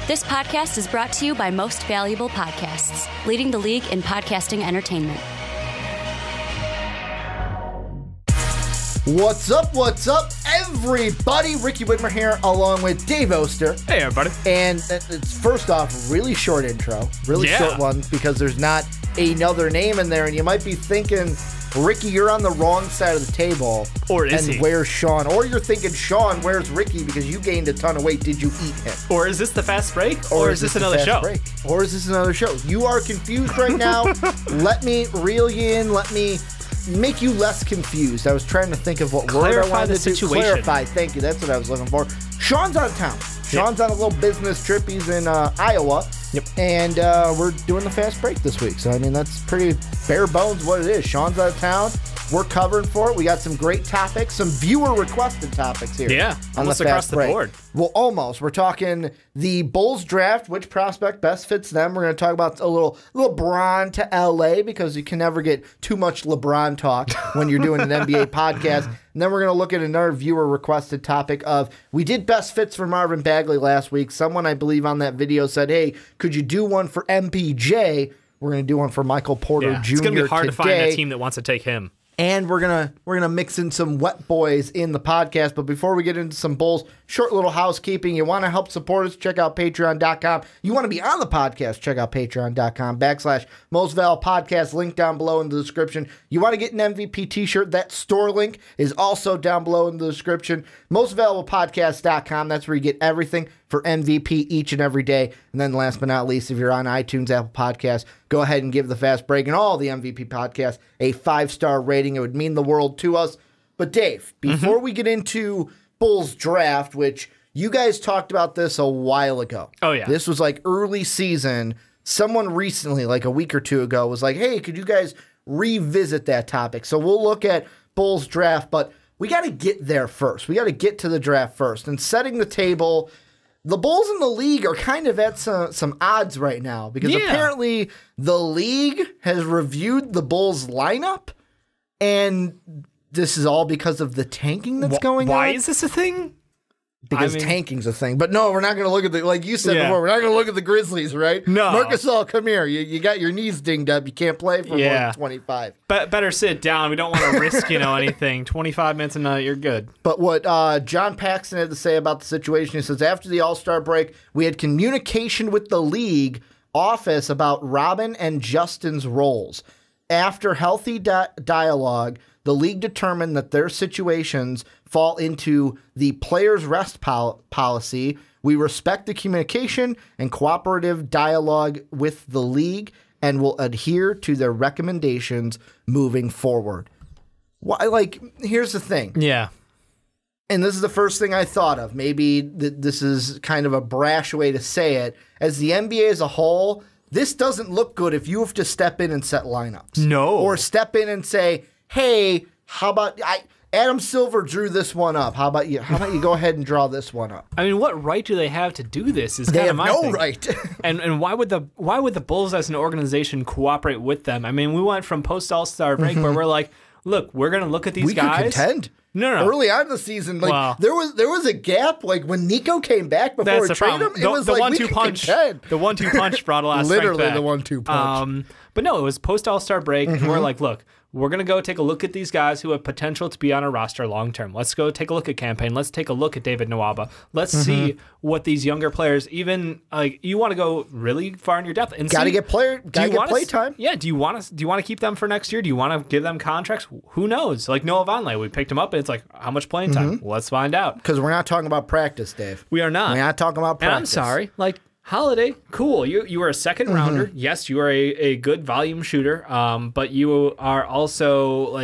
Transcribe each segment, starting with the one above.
This podcast is brought to you by Most Valuable Podcasts, leading the league in podcasting entertainment. What's up, everybody? Ricky Widmer here, along with Dave Oster. Hey, everybody. And it's first off, really short intro. Really short one, because there's not another name in there, and you might be thinking, Ricky, you're on the wrong side of the table. Or is he? And where's Sean? Or you're thinking, Sean, where's Ricky because you gained a ton of weight. Did you eat him? Or is this the fast break? Or is this another show? Or is this another show? You are confused right now. Let me reel you in. Let me make you less confused. I was trying to think of what word I wanted to do. Clarify. Thank you. That's what I was looking for. Sean's out of town. Sean's on a little business trip. He's in Iowa. Yep. And we're doing the fast break this week. So, I mean, that's pretty bare bones what it is. Sean's out of town. We're covering for it. We got some great topics, some viewer-requested topics here. Yeah, almost across the board. Well, almost. We're talking the Bulls draft, which prospect best fits them. We're going to talk about a little LeBron to L.A. because you can never get too much LeBron talk when you're doing an NBA podcast. And then we're going to look at another viewer-requested topic of, we did best fits for Marvin Bagley last week. Someone, I believe, on that video said, hey, could you do one for MPJ? We're going to do one for Michael Porter Jr. It's going to be hard today. to find a team that wants to take him. And we're gonna mix in some wet boys in the podcast. But before we get into some Bulls, short little housekeeping. You want to help support us? Check out patreon.com. You want to be on the podcast? Check out patreon.com/MostValPodcast. Link down below in the description. You want to get an MVP t-shirt? That store link is also down below in the description. MostValuablePodcast.com. That's where you get everything for MVP each and every day. And then last but not least, if you're on iTunes, Apple Podcasts, go ahead and give the Fast Break and all the MVP podcasts a 5-star rating. It would mean the world to us. But Dave, before we get into Bulls draft, which you guys talked about this a while ago. Oh, yeah. This was like early season. Someone recently, like a week or two ago, was like, hey, could you guys revisit that topic? So we'll look at Bulls draft, but we got to get there first. We got to get to the draft first. And setting the table, the Bulls in the league are kind of at some odds right now because apparently the league has reviewed the Bulls lineup, and this is all because of the tanking that's going on. Why is this a thing? Because tanking's a thing. But no, we're not going to look at the, like you said before, we're not going to look at the Grizzlies, right? No. Marcus All, come here. You got your knees dinged up. You can't play for more than 25. Better sit down. We don't want to risk, anything. 25 minutes a night, you're good. But what John Paxson had to say about the situation, he says, after the All-Star break, we had communication with the league office about Robin and Justin's roles. After healthy dialogue, the league determined that their situations fall into the players' rest policy. We respect the communication and cooperative dialogue with the league and will adhere to their recommendations moving forward. Here's the thing. Yeah. And this is the first thing I thought of. Maybe this is kind of a brash way to say it. As the NBA as a whole, this doesn't look good if you have to step in and set lineups. No. Or step in and say, hey, how about Adam Silver drew this one up. How about you go ahead and draw this one up? I mean, what right do they have to do this? Is they kind have of my no thing. right. And why would the Bulls as an organization cooperate with them? I mean, we went from post All-Star break where we're like, look, we're gonna look at these guys. We could contend. No. Early on in the season, there was a gap. Like when Nico came back before we traded him, it was the like 1-2 punch. The 1-2 punch brought a lot of literally strength the back. 1-2 punch. But no, it was post All-Star break, and we're like, look, we're going to go take a look at these guys who have potential to be on a roster long term. Let's go take a look at Campaign. Let's take a look at David Nwaba. Let's see what these younger players, even you want to go really far in your depth and gotta get play time. Yeah, do you want to keep them for next year? Do you want to give them contracts? Who knows? Like Noah Vonleh, we picked him up and it's like, how much playing time? Let's find out. Because we're not talking about practice, Dave. We are not. We're not talking about practice. And I'm sorry, Holiday, cool. You were a second rounder. Yes, you are a good volume shooter. But you are also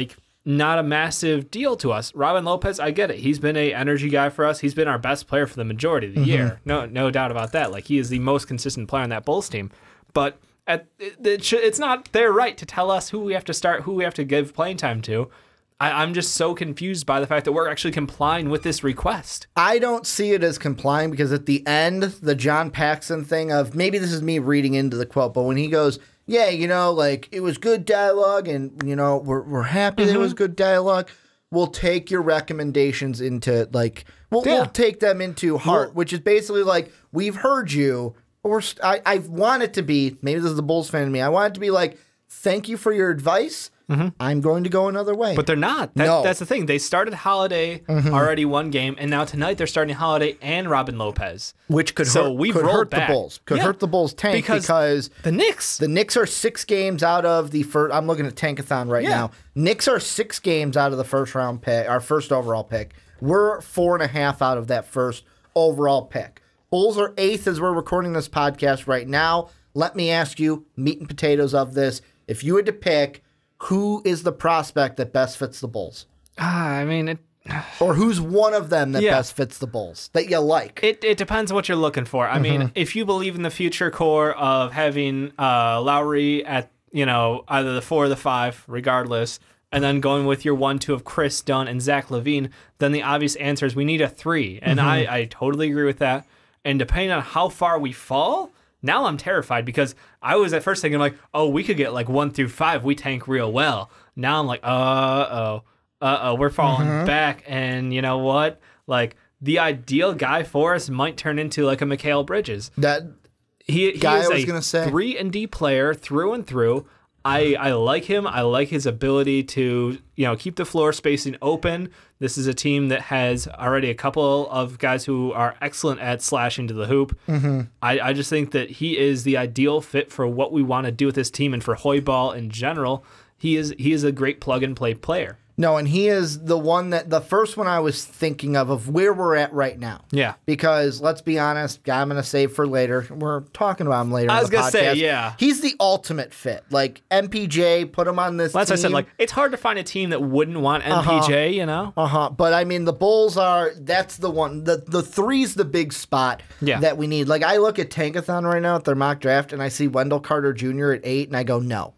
not a massive deal to us. Robin Lopez, I get it. He's been an energy guy for us. He's been our best player for the majority of the year. No doubt about that. He is the most consistent player on that Bulls team. But it's not their right to tell us who we have to start, who we have to give playing time to. I'm just so confused by the fact that we're actually complying with this request. I don't see it as complying because at the end, the John Paxson thing of, maybe this is me reading into the quote, but when he goes, yeah, it was good dialogue and, we're happy that it was good dialogue. we'll take your recommendations into like we'll take them into heart, which is basically like we've heard you. Or I want it to be, maybe this is the Bulls fan in me, I want it to be like, thank you for your advice. I'm going to go another way. But they're not. That's the thing. They started Holiday already one game, and now tonight they're starting Holiday and Robin Lopez. Which could hurt the Bulls. Could hurt the Bulls tank because the Knicks are 6 games out of the first. I'm looking at Tankathon right now. Knicks are 6 games out of the first round pick, our first overall pick. We're 4.5 out of that first overall pick. Bulls are 8th as we're recording this podcast right now. Let me ask you, meat and potatoes of this, if you had to pick, who is the prospect that best fits the Bulls? Or who's one of them that best fits the Bulls that you like? It depends what you're looking for. I mean, if you believe in the future core of having Lowry at either the 4 or the 5, regardless, and then going with your 1-2 of Chris Dunn and Zach LaVine, then the obvious answer is we need a 3, and I totally agree with that. And depending on how far we fall, now I'm terrified because I was at first thinking like, oh, we could get like 1 through 5. We tank real well. Now I'm like, we're falling back. And you know what? Like the ideal guy for us might turn into like a Mikal Bridges. He is a 3-and-D player through and through. I like him. I like his ability to keep the floor spacing open. This is a team that has already a couple of guys who are excellent at slashing to the hoop. I just think that he is the ideal fit for what we want to do with this team and for Hoyball in general. He is a great plug-and-play player. No, and he is the first one I was thinking of where we're at right now. Yeah. Because let's be honest, guy I'm going to save for later. We're talking about him later. I was going to say, yeah. He's the ultimate fit. like MPJ, put him on this team. That's what I said. Like, it's hard to find a team that wouldn't want MPJ, But I mean, the Bulls that's the one. The 3's the big spot that we need. Like, I look at Tankathon right now at their mock draft, and I see Wendell Carter Jr. at 8, and I go, no.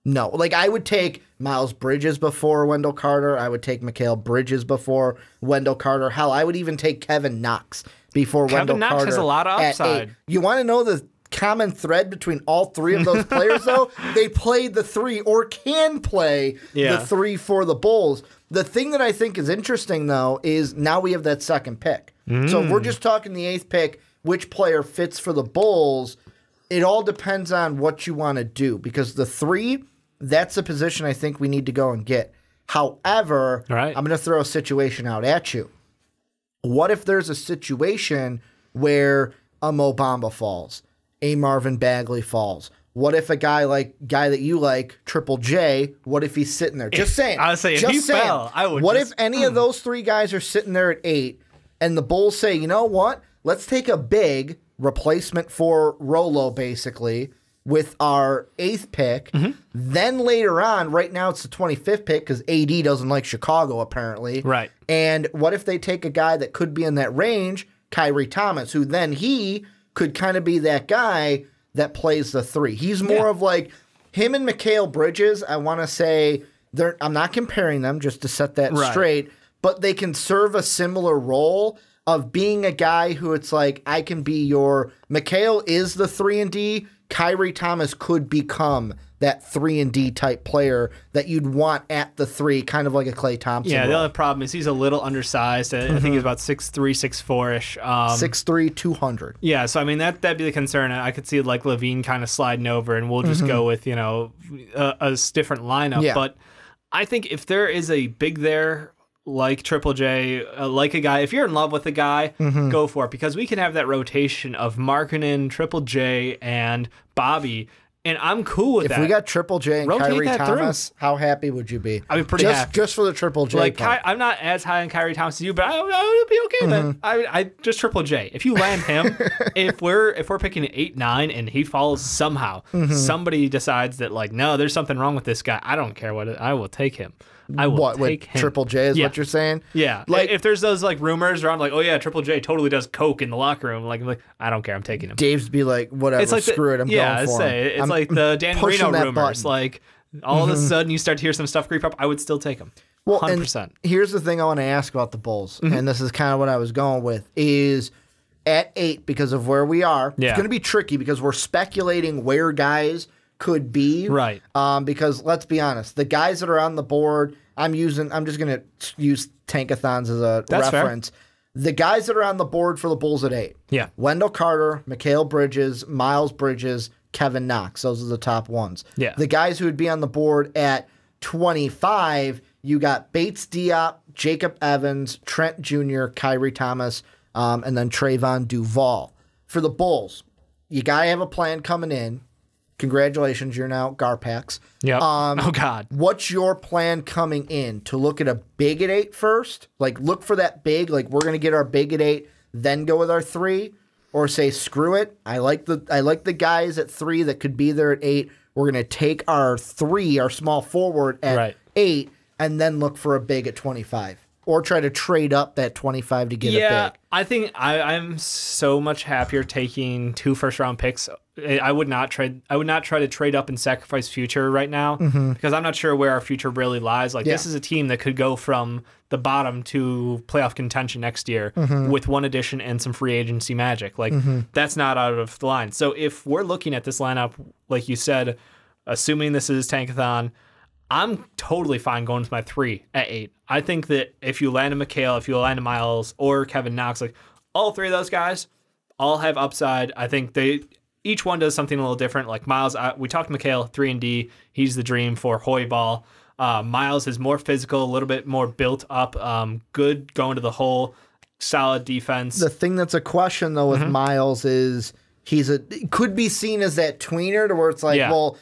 Like, I would take Miles Bridges before Wendell Carter. I would take Mikal Bridges before Wendell Carter. Hell, I would even take Kevin Knox before Wendell Carter. Kevin Knox has a lot of upside. You want to know the common thread between all 3 of those players, though? They played the 3 or can play the 3 for the Bulls. The thing that I think is interesting, though, is now we have that second pick. So if we're just talking the 8th pick, which player fits for the Bulls, it all depends on what you want to do. Because the 3... that's a position I think we need to go and get. However, I'm going to throw a situation out at you. What if there's a situation where a Mo Bamba falls, a Marvin Bagley falls? What if a guy that you like, Triple J, what if he's sitting there? Just saying. I would say if he fell, I would. What if any of those 3 guys are sitting there at 8 and the Bulls say, you know what? Let's take a big replacement for Rolo, basically, with our 8th pick. Then later on, right now it's the 25th pick because AD doesn't like Chicago, apparently. Right. And what if they take a guy that could be in that range, Kyrie Thomas, who then he could kind of be that guy that plays the 3. He's more of like him and Mikal Bridges. I want to say I'm not comparing them just to set that straight, but they can serve a similar role of being a guy who it's like, I can be your Mikal is the 3-and-D. Kyrie Thomas could become that 3-and-D type player that you'd want at the 3, kind of like a Klay Thompson. Yeah, the other problem is he's a little undersized. I think he's about 6'3", 6'4"-ish. 6'3", 200. Yeah, so I mean that'd be the concern. I could see like LaVine kind of sliding over, and we'll just go with a different lineup. Yeah. But I think if there is a big there like Triple J, like a guy, if you're in love with a guy, go for it, because we can have that rotation of Markkanen, Triple J, and Bobby, and I'm cool with that. If we got Triple J and Kyrie Thomas, how happy would you be? I'd be pretty happy. Just for the Triple J. Like, I'm not as high on Kyrie Thomas as you, but I would be okay with it. I just Triple J. If you land him, if we're picking 8, 9, and he falls somehow, somebody decides that like, no, there's something wrong with this guy. I don't care I will take him. I will take him. Triple J is what you're saying? Yeah. Like, if there's those like rumors around like, oh yeah, Triple J totally does coke in the locker room, like I don't care, I'm taking him. Dave's be like, whatever, it's like screw it, I'm going for him. It's like the Dan Marino rumors. Like all of a sudden you start to hear some stuff creep up, I would still take him. Well, 100%. Here's the thing I want to ask about the Bulls, and this is kind of what I was going with, is at 8, because of where we are, it's going to be tricky because we're speculating where guys could be. Right. Because let's be honest, the guys that are on the board, I'm just going to use Tankathons as a reference. Fair. The guys that are on the board for the Bulls at 8. Yeah. Wendell Carter, Mikal Bridges, Miles Bridges, Kevin Knox. Those are the top ones. Yeah. The guys who would be on the board at 25, you got Bates Diop, Jacob Evans, Trent Jr., Kyrie Thomas, and then Trayvon Duval. For the Bulls, you got to have a plan coming in. Congratulations, you're now Garpax. Yep. Oh, God. What's your plan coming in? To look at a big at 8 first? Like, look for that big, like, we're going to get our big at 8, then go with our 3? Or say, screw it. I like the guys at 3 that could be there at 8. We're going to take our 3, our small forward, at 8, and then look for a big at 25. Or try to trade up that 25 to get a big. Yeah, I think I'm so much happier taking 2 first-round picks. I would not try to trade up and sacrifice future right now because I'm not sure where our future really lies. Like this is a team that could go from the bottom to playoff contention next year with one addition and some free agency magic. Like that's not out of the line. So if we're looking at this lineup, like you said, assuming this is Tankathon, I'm totally fine going with my 3 at 8. I think that if you land a Mikal, if you land a Miles or Kevin Knox, like all 3 of those guys all have upside. I think each one does something a little different. Like Miles, we talked Mikal, 3 and D. He's the dream for Hoy ball. Miles is more physical, a little bit more built up, good going to the hole, solid defense. The thing that's a question though with Miles is could be seen as that tweener to where it's like, well,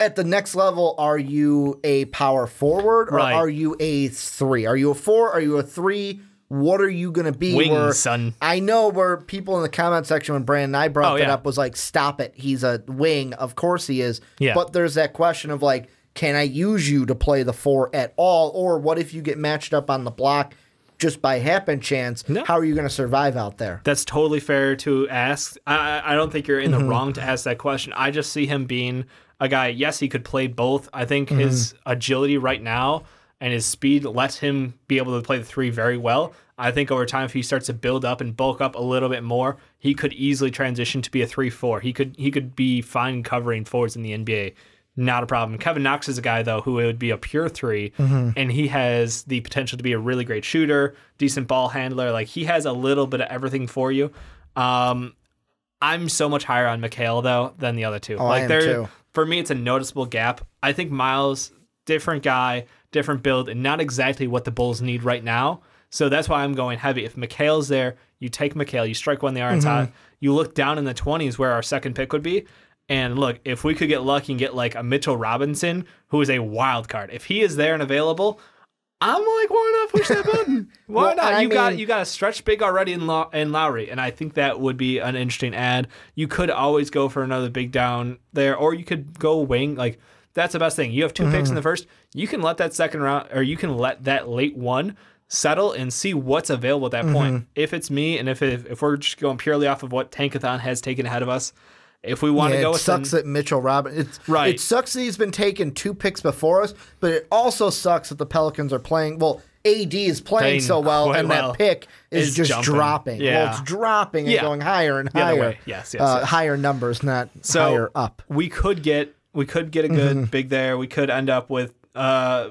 at the next level, are you a power forward or are you a 3? Are you a 4? Are you a 3? What are you going to be? Wings, son. I know where people in the comment section when Brandon and I brought that up was like, stop it. He's a wing. Of course he is. Yeah. But there's that question of like, can I use you to play the 4 at all? Or what if you get matched up on the block just by happen chance? No. How are you going to survive out there? That's totally fair to ask. I don't think you're in the wrong to ask that question. I just see him being a guy, yes, he could play both. I think his agility right now and his speed lets him be able to play the 3 very well. I think over time, if he starts to build up and bulk up a little bit more, he could easily transition to be a 3-4. He could be fine covering forwards in the NBA. Not a problem. Kevin Knox is a guy, though, who would be a pure 3, and he has the potential to be a really great shooter, decent ball handler. Like, he has a little bit of everything for you. I'm so much higher on Mikal, though, than the other 2. Oh, like, I am too. For me, it's a noticeable gap. I think Miles, different guy, different build, and not exactly what the Bulls need right now. So that's why I'm going heavy. If Mikal's there, you take Mikal, you strike when the iron's hot, you look down in the 20s where our second pick would be, and look, if we could get lucky and get like a Mitchell Robinson, who is a wild card, if he is there and available, I'm like, why not push that button? Why not? You got a stretch big already in Lowry, and I think that would be an interesting ad. You could always go for another big down there, or you could go wing. Like, that's the best thing. You have 2 picks in the first. You can let that second round, or you can let that late one settle and see what's available at that point. If it's me, and if we're just going purely off of what Tankathon has taken ahead of us, if we want to go with it sucks that Mitchell Robinson. It sucks that he's been taking 2 picks before us, but it also sucks that the Pelicans are playing. Well, AD is playing so well, and that pick is just dropping. Yeah. Well, it's dropping and going higher and higher. Yes. Higher numbers, not higher up. We could get a good big there. We could end up with where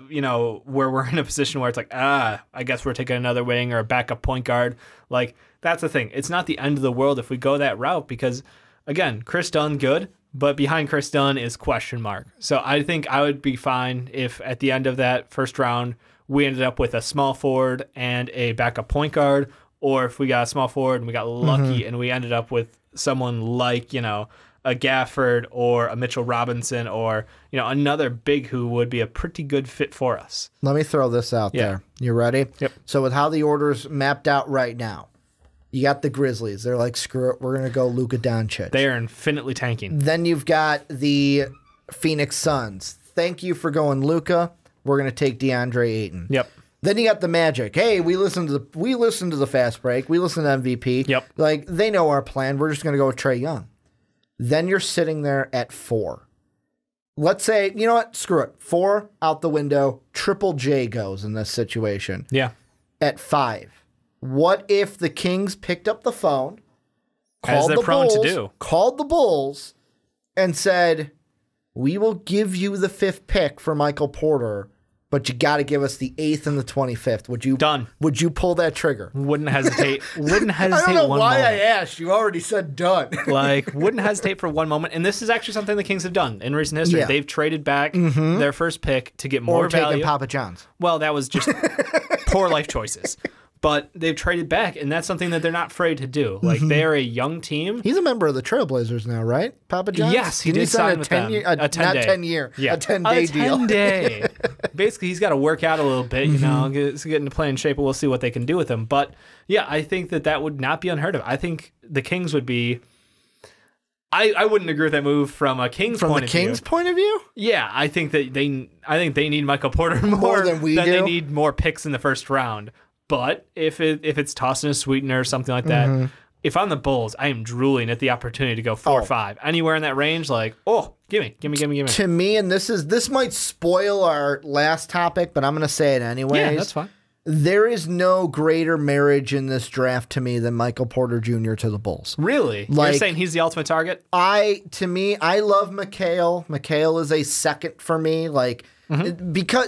we're in a position where it's like, I guess we're taking another wing or a backup point guard. Like, that's the thing. It's not the end of the world if we go that route because, again, Chris Dunn, good, but behind Chris Dunn is question mark. So I think I would be fine if at the end of that first round, we ended up with a small forward and a backup point guard, or if we got a small forward and we got lucky and we ended up with someone like, a Gafford or a Mitchell Robinson or, another big who would be a pretty good fit for us. Let me throw this out there. You ready? Yep. So with how the order's mapped out right now, you got the Grizzlies. They're like, screw it. We're going to go Luka Doncic. They are infinitely tanking. Then you've got the Phoenix Suns. Thank you for going Luka. We're going to take DeAndre Ayton. Yep. Then you got the Magic. Hey, we listened to the fast break. We listened to MVP. Yep. Like, they know our plan. We're just going to go with Trae Young. Then you're sitting there at 4. Let's say, you know what? Screw it. 4 out the window. Triple J goes in this situation. Yeah. At 5. What if the Kings picked up the phone, called the Bulls, and said, we will give you the 5th pick for Michael Porter, but you got to give us the 8th and the 25th. Would you? Done. Would you pull that trigger? Wouldn't hesitate. Wouldn't I hesitate. don't know one why moment. I asked. You already said done. Like, wouldn't hesitate for one moment. And this is actually something the Kings have done in recent history. Yeah. They've traded back their first pick to get more Or taking value. Papa John's. Well, that was just poor life choices. But they've traded back, and that's something that they're not afraid to do. Like, they're a young team. He's a member of the Trailblazers now, right? Papa John's? Yes, he Didn't did sign a with 10 them. year, A 10-day. not 10 year, Yeah. a 10-day deal. 10-day. Basically, he's got to work out a little bit, you know, get into playing shape, but we'll see what they can do with him. But, yeah, I think that would not be unheard of. I think the Kings would be... I wouldn't agree with that move from a Kings point of view. From the Kings' point of view? Yeah, I think they need Michael Porter more than we do? They need more picks in the first round. But if it's tossing a sweetener or something like that, if I'm the Bulls, I am drooling at the opportunity to go 4 or 5. Anywhere in that range, like, give me. To me, and this might spoil our last topic, but I'm going to say it anyways. Yeah, that's fine. There is no greater marriage in this draft to me than Michael Porter Jr. to the Bulls. Really? Like, you're saying he's the ultimate target? I love Mikal. Mikal is a second for me. Like, because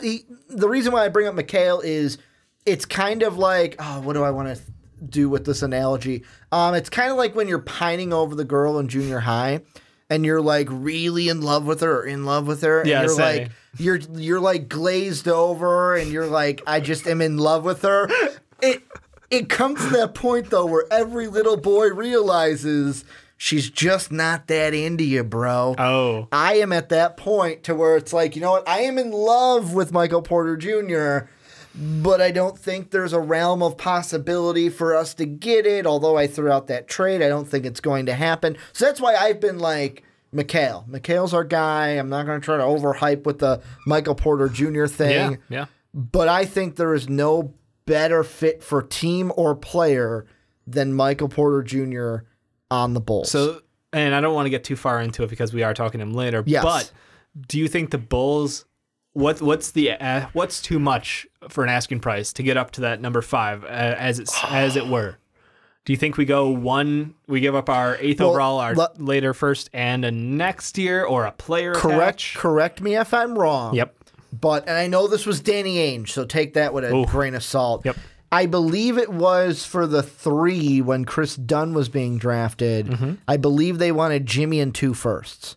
the reason why I bring up Mikal is it's kind of like, what do I want to do with this analogy? It's kind of like when you're pining over the girl in junior high and you're like really in love with her and Yeah, you're same. like you're like glazed over and you're like, I just am in love with her. It comes to that point though where every little boy realizes she's just not that into you, bro. Oh. I am at that point to where it's like, you know what? I am in love with Michael Porter Jr., but I don't think there's a realm of possibility for us to get it. Although I threw out that trade, I don't think it's going to happen. So that's why I've been like, Mikal. Mikal's our guy. I'm not going to try to overhype with the Michael Porter Jr. thing. Yeah. But I think there is no better fit for team or player than Michael Porter Jr. on the Bulls. So, and I don't want to get too far into it because we are talking to him later. Yes. But do you think the Bulls... What's too much for an asking price to get up to that number 5 as it were? Do you think we go we give up our 8th overall, our later first, and a next year or a player attach? Correct me if I'm wrong. Yep. And I know this was Danny Ainge, so take that with a grain of salt. Yep. I believe it was for the 3 when Chris Dunn was being drafted. I believe they wanted Jimmy and 2 firsts.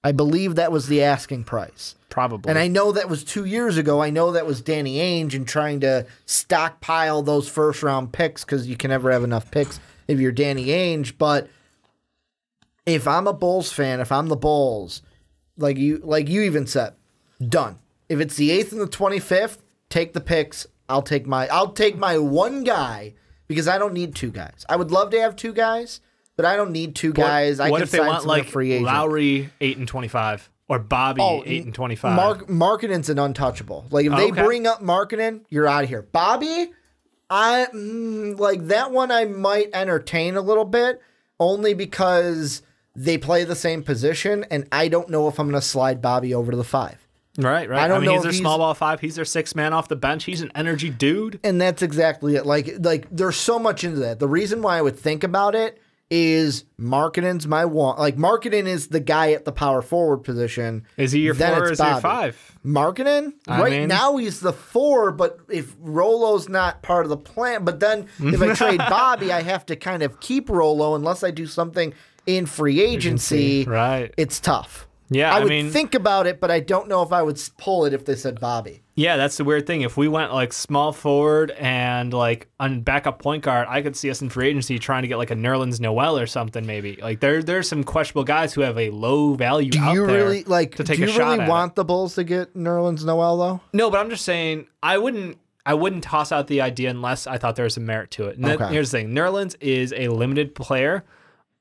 I believe that was the asking price. Probably. And I know that was 2 years ago. I know that was Danny Ainge and trying to stockpile those first-round picks because you can never have enough picks if you're Danny Ainge. But if I'm a Bulls fan, if I'm the Bulls, like you even said, done. If it's the 8th and the 25th, take the picks. I'll take my one guy because I don't need 2 guys. I would love to have 2 guys, but I don't need 2 guys. What if they want like free agent. Lowry 8 and 25 or Bobby 8 and 25? Markkanen's an untouchable. Like if they bring up Markkanen, you're out of here. Bobby, like that one I might entertain a little bit only because they play the same position and I don't know if I'm going to slide Bobby over to the 5. Right. I don't know he's if their small ball 5. He's their 6th man off the bench. He's an energy dude. And that's exactly it. Like there's so much into that. The reason why I would think about it is Markkanen's my one. Like Markkanen is the guy at the power forward position. Is he your 4 or is he your 5? Markkanen? Now he's the 4, but if Rolo's not part of the plan, but then if I trade Bobby, I have to kind of keep Rolo unless I do something in free agency. Right. It's tough. Yeah, I would think about it, but I don't know if I would pull it if they said Bobby. Yeah, that's the weird thing. If we went like small forward and like on backup point guard, I could see us in free agency trying to get like a Nerlens Noel or something maybe. Like there's some questionable guys who have a low value do out you there really like? to take do a you shot really at want the Bulls to get Nerlens Noel though? No, but I'm just saying I wouldn't toss out the idea unless I thought there was some merit to it. And here's the thing: Nerlens is a limited player.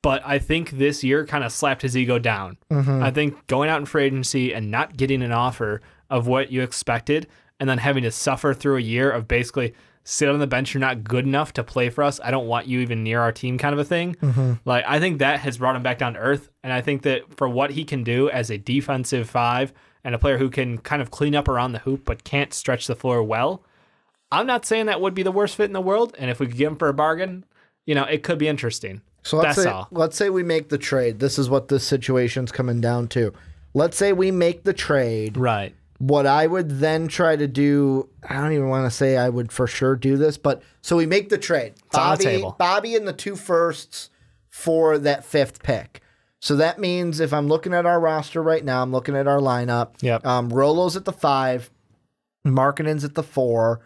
But I think this year kind of slapped his ego down. I think going out in free agency and not getting an offer of what you expected and then having to suffer through a year of basically sit on the bench, you're not good enough to play for us. I don't want you even near our team kind of a thing. Like I think that has brought him back down to earth. And I think that for what he can do as a defensive 5 and a player who can kind of clean up around the hoop but can't stretch the floor well, I'm not saying that would be the worst fit in the world. And if we could get him for a bargain, it could be interesting. So let's say we make the trade. This is what this situation's coming down to. let's say we make the trade. Right. What I would then try to do, I don't even want to say I would for sure do this, but so we make the trade. It's on the table. Bobby and the 2 firsts for that 5th pick. So that means if I'm looking at our roster right now, I'm looking at our lineup. Yep. Rolo's at the 5, Markkanen's at the 4,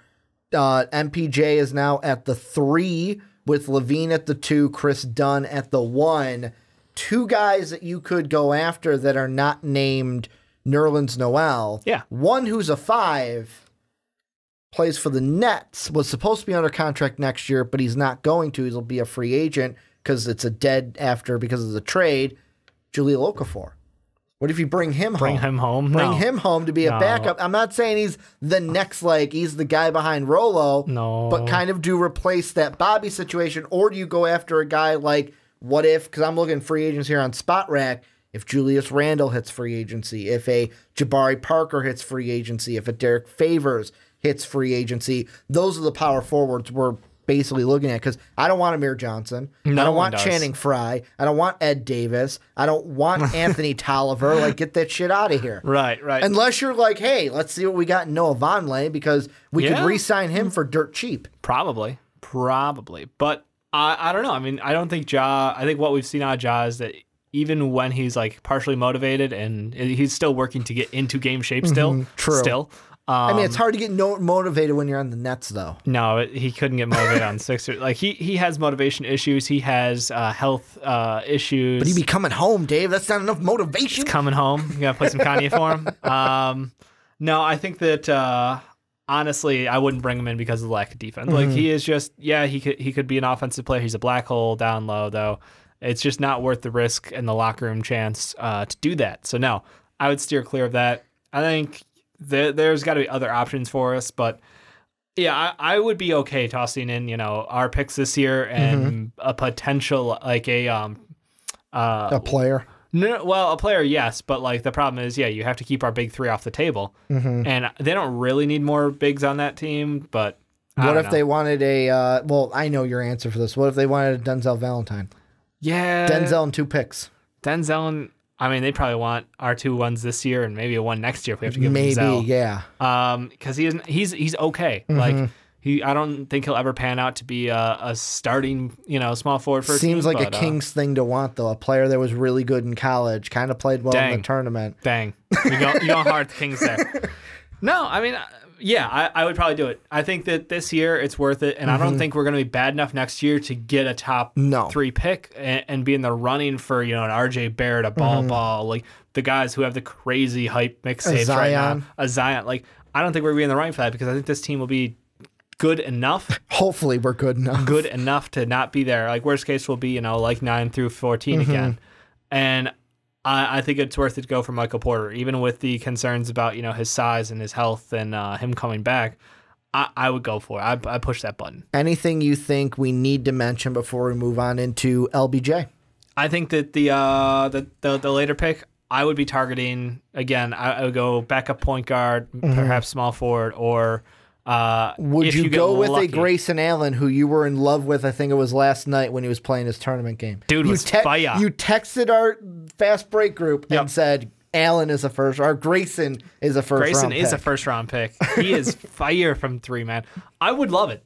MPJ is now at the 3 with Levine at the 2, Chris Dunn at the 1. 2 guys that you could go after that are not named Nerlens Noel. Yeah. One who's a 5 plays for the Nets, was supposed to be under contract next year, but he's not going to. He'll be a free agent because it's a dead after because of the trade. Jahlil Okafor. What if you bring him home? Bring him home? Bring No. him home to be a backup. I'm not saying he's the next, like, he's the guy behind Rolo. No. But kind of do replace that Bobby situation, or do you go after a guy like, what if, because I'm looking free agents here on Spot Rack, if Julius Randle hits free agency, if a Jabari Parker hits free agency, if a Derek Favors hits free agency, those are the power forwards we're basically looking at, because I don't want Amir Johnson. No I don't one want does. Channing Frye. I don't want Ed Davis. I don't want Anthony Tolliver. Like, get that shit out of here. Right. Unless you're like, hey, let's see what we got in Noah Vonleh, because we could re-sign him for dirt cheap. Probably. But I don't know. I mean, I don't think I think what we've seen out of Ja is that even when he's like partially motivated and he's still working to get into game shape still. True. Still. I mean, it's hard to get motivated when you're on the Nets, though. No, he couldn't get motivated on Sixers. Like he has motivation issues. He has health issues. But he'd be coming home, Dave. That's not enough motivation. He's coming home. You gotta play some Kanye for him. No, I think that honestly, I wouldn't bring him in because of the lack of defense. Like he is just he could be an offensive player. He's a black hole down low though. It's just not worth the risk and the locker room chance to do that. So no, I would steer clear of that. I think there's got to be other options for us, but yeah, I would be okay tossing in, our picks this year and a potential like a player. No, well, a player, yes, but like the problem is, you have to keep our big 3 off the table, and they don't really need more bigs on that team. But what if they wanted a? Well, I know your answer for this. What if they wanted a Denzel Valentine? Yeah, Denzel and 2 picks. Denzel and they probably want our 2 ones this year and maybe a 1 next year if we have to give Denzel. Maybe, yeah. Because he's okay. Like I don't think he'll ever pan out to be a starting, small forward for a Seems team, like a Kings thing to want, though. A player that was really good in college, kind of played well in the tournament. Dang, you going hard at the Kings there. No, I mean, I would probably do it. I think that this year it's worth it, and I don't think we're going to be bad enough next year to get a top 3 pick and be in the running for an RJ Barrett, a ball, like the guys who have the crazy hype mixtapes right now. A Zion. Like I don't think we're going to be in the running for that because I think this team will be good enough. Hopefully we're good enough. Good enough to not be there. Like worst case will be, like 9 through 14 again. And I think it's worth it to go for Michael Porter, even with the concerns about, his size and his health and him coming back. I would go for it. I push that button. Anything you think we need to mention before we move on into LBJ? I think that the later pick, I would be targeting, again, I would go backup point guard, perhaps small forward, or would you go with a Grayson Allen, who you were in love with? I think it was last night when he was playing his tournament game. Dude was fire. You texted our fast break group and said Allen is a first, or Grayson is a first. Grayson is a first round pick. He is fire from 3, man. I would love it.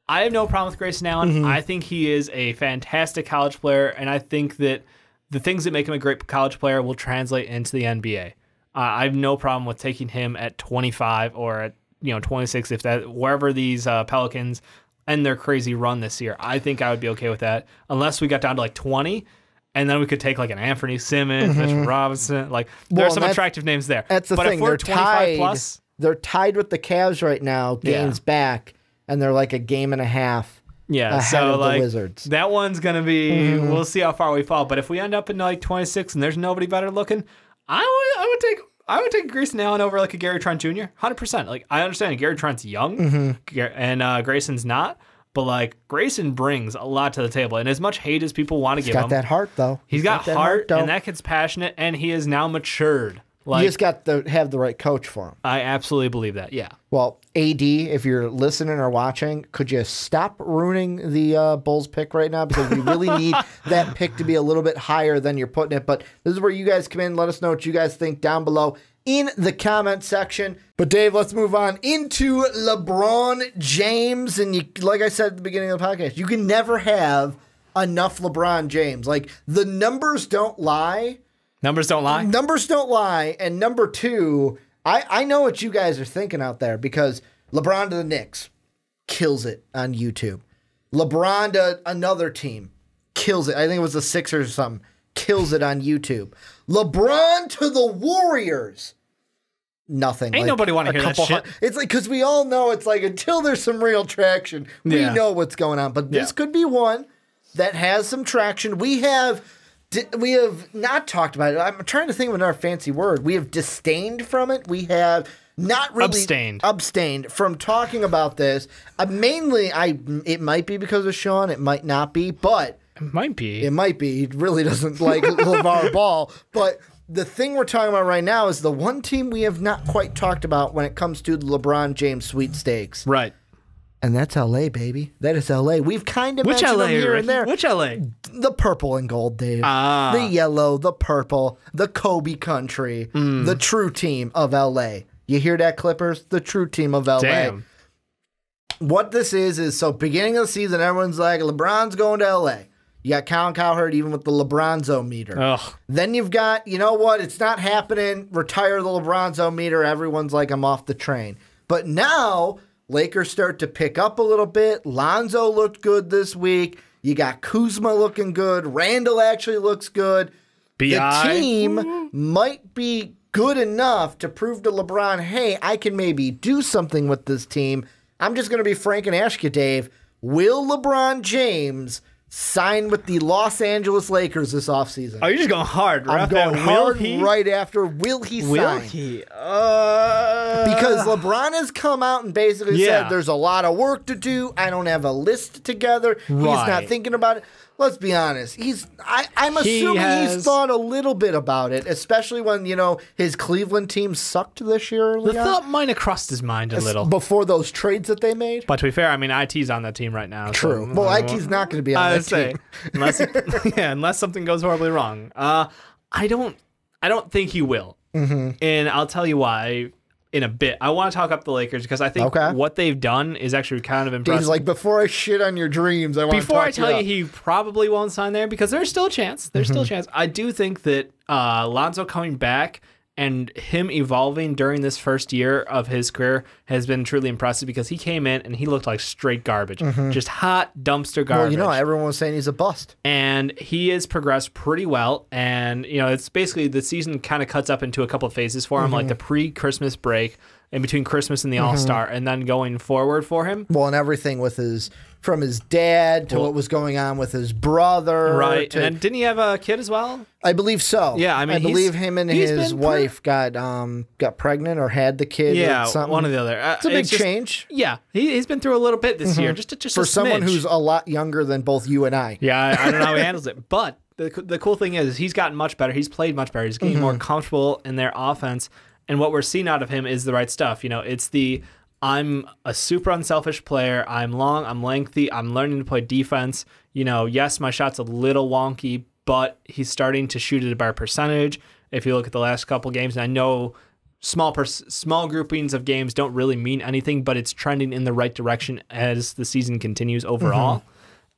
I have no problem with Grayson Allen. I think he is a fantastic college player, and I think that the things that make him a great college player will translate into the NBA. I have no problem with taking him at 25 or at 26, if that, wherever these Pelicans end their crazy run this year. I think I would be okay with that, unless we got down to like 20, and then we could take like an Anthony Simmons, Mitchell Robinson. Like there are some attractive names there. That's the thing. If we're 25 plus, they're tied with the Cavs right now, games back, and they're like a game and a half. Yeah, ahead so of like the Wizards. That one's gonna be. We'll see how far we fall. But if we end up in like 26 and there's nobody better looking, I would take Grayson Allen over like a Gary Trent Jr. 100%. Like I understand Gary Trent's young and Grayson's not, but like Grayson brings a lot to the table. And as much hate as people want to give him, he's got that heart though. He's got heart, and that kid's passionate, and he is now matured. You just got to have the right coach for him. I absolutely believe that. Yeah. Well, AD, if you're listening or watching, could you stop ruining the Bulls pick right now? Because we really need that pick to be a little bit higher than you're putting it. But this is where you guys come in. Let us know what you guys think down below in the comment section. But Dave, let's move on into LeBron James. And like I said at the beginning of the podcast, you can never have enough LeBron James. Like, the numbers don't lie. Numbers don't lie? Numbers don't lie. And number two, I know what you guys are thinking out there, because LeBron to the Knicks kills it on YouTube. LeBron to another team kills it. I think it was the Sixers or something. Kills it on YouTube. LeBron to the Warriors. Nothing. Ain't nobody want to hear that shit. It's like, because we all know it's like, until there's some real traction, we know what's going on. But this could be one that has some traction. We have not talked about it. I'm trying to think of another fancy word. We have disdained from it. We have not really abstained from talking about this. Mainly, it might be because of Sean. It might not be, but it might be. It might be. He really doesn't like LeVar Ball. But the thing we're talking about right now is the one team we have not quite talked about when it comes to the LeBron James sweepstakes. Right. And that's LA, baby. That is LA. We've kind of mentioned them here and there. Which LA? The purple and gold, Dave. The yellow, the purple, the Kobe country, the true team of LA. You hear that, Clippers? The true team of LA. Damn. What this is so beginning of the season, everyone's like, LeBron's going to LA. You got Colin Cowherd even with the LeBronzo meter. Ugh. Then you've got, you know what? It's not happening. Retire the LeBronzo meter. Everyone's like, I'm off the train. But now Lakers start to pick up a little bit. Lonzo looked good this week. You got Kuzma looking good. Randall actually looks good. The team might be good enough to prove to LeBron, hey, I can maybe do something with this team. I'm just going to be frank and ask you, Dave, will LeBron James sign with the Los Angeles Lakers this offseason? Oh, you're just going hard, right? I'm going hard right after. Will he sign? Will he? Because LeBron has come out and basically said there's a lot of work to do. I don't have a list together. He's not thinking about it. Let's be honest. I'm assuming he's thought a little bit about it, especially when, his Cleveland team sucked this year early on. The thought might have crossed his mind a little. Before those trades that they made. But to be fair, I mean, IT's on that team right now. True. So, well, IT's not going to be on that team. Unless something goes horribly wrong. I don't think he will. And I'll tell you why in a bit. I want to talk up the Lakers because I think what they've done is actually kind of impressive. He's like, before I shit on your dreams, I want to Before I tell you he probably won't sign there, because there's still a chance. There's still a chance. I do think that Lonzo coming back and him evolving during this first year of his career has been truly impressive, because he came in and he looked like straight garbage. Just hot dumpster garbage. Well, everyone was saying he's a bust. And he has progressed pretty well. And, it's basically the season kind of cuts up into a couple of phases for him, like the pre-Christmas break, in between Christmas and the All-Star, and then going forward for him. Well, and everything with from his dad to what was going on with his brother. Right. And didn't he have a kid as well? I believe so. Yeah, I mean, I believe him and his wife got pregnant or had the kid. Yeah, or something. One or the other. It's a big change. Yeah, he's been through a little bit this year. Just for someone who's a lot younger than both you and I. Yeah, I don't know how he handles it. But the cool thing is he's gotten much better. He's played much better. He's getting more comfortable in their offense. And what we're seeing out of him is the right stuff. It's I'm a super unselfish player. I'm long, I'm lengthy, I'm learning to play defense. Yes, my shot's a little wonky, but he's starting to shoot at a better percentage. If you look at the last couple games, and I know small groupings of games don't really mean anything, but it's trending in the right direction as the season continues overall.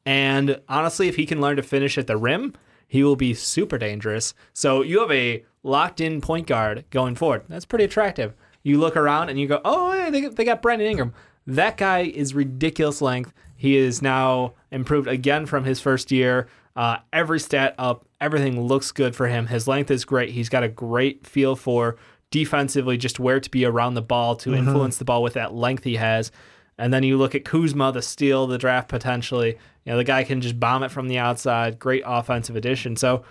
And honestly, if he can learn to finish at the rim, he will be super dangerous. So you have a locked-in point guard going forward. That's pretty attractive. You look around and you go, oh, hey, they got Brandon Ingram. That guy is ridiculous length. He is now improved again from his first year. Every stat up. Everything looks good for him. His length is great. He's got a great feel for defensively just where to be around the ball to influence the ball with that length he has. And then you look at Kuzma, the steal, the draft potentially. The guy can just bomb it from the outside. Great offensive addition. So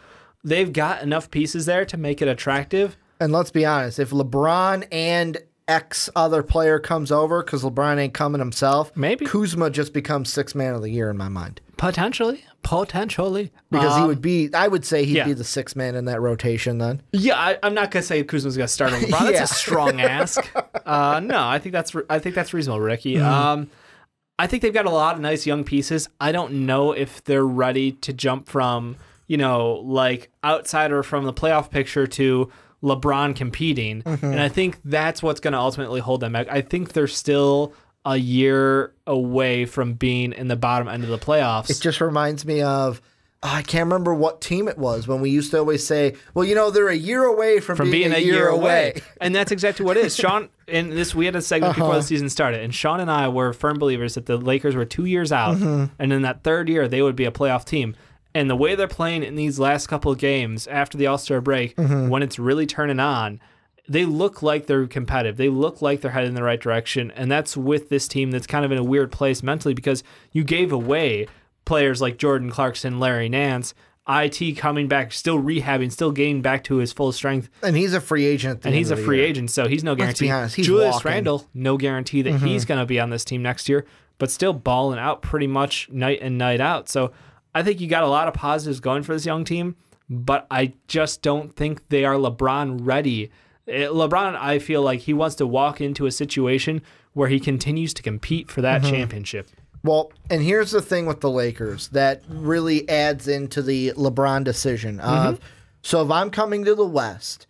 they've got enough pieces there to make it attractive. And let's be honest, if LeBron and X other player comes over because LeBron ain't coming himself, maybe Kuzma just becomes sixth man of the year in my mind. Potentially. Because he would be, I would say he'd be the sixth man in that rotation then. Yeah, I'm not going to say Kuzma's going to start over LeBron. That's a strong ask. No, I think that's reasonable, Ricky. I think they've got a lot of nice young pieces. I don't know if they're ready to jump from, like outsider from the playoff picture to LeBron competing. And I think that's what's going to ultimately hold them back. I think they're still a year away from being in the bottom end of the playoffs. It just reminds me of, I can't remember what team it was when we used to always say, well, they're a year away from being a year away. And that's exactly what it is. Sean, we had a segment before the season started, and Sean and I were firm believers that the Lakers were 2 years out, and in that third year, they would be a playoff team. And the way they're playing in these last couple of games after the All-Star break, when it's really turning on, they look like they're competitive. They look like they're headed in the right direction, and that's with this team that's kind of in a weird place mentally because you gave away players like Jordan Clarkson, Larry Nance, IT coming back, still rehabbing, still getting back to his full strength. And he's a free agent. And he's a free agent, so he's no guarantee. Let's be honest, he's Julius walking. Randle, no guarantee that he's going to be on this team next year, but still balling out pretty much night in, night out. So I think you got a lot of positives going for this young team, but I just don't think they are LeBron ready. LeBron, I feel like he wants to walk into a situation where he continues to compete for that championship. Well, and here's the thing with the Lakers that really adds into the LeBron decision of, so if I'm coming to the West,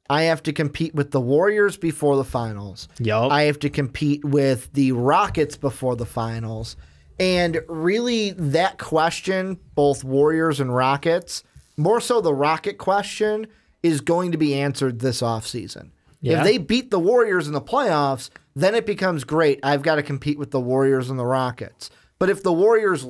I have to compete with the Warriors before the finals. Yup. I have to compete with the Rockets before the finals. And really that question, both Warriors and Rockets, more so the Rocket question, is going to be answered this offseason. Yeah. If they beat the Warriors in the playoffs, then it becomes great. I've got to compete with the Warriors and the Rockets. But if the Warriors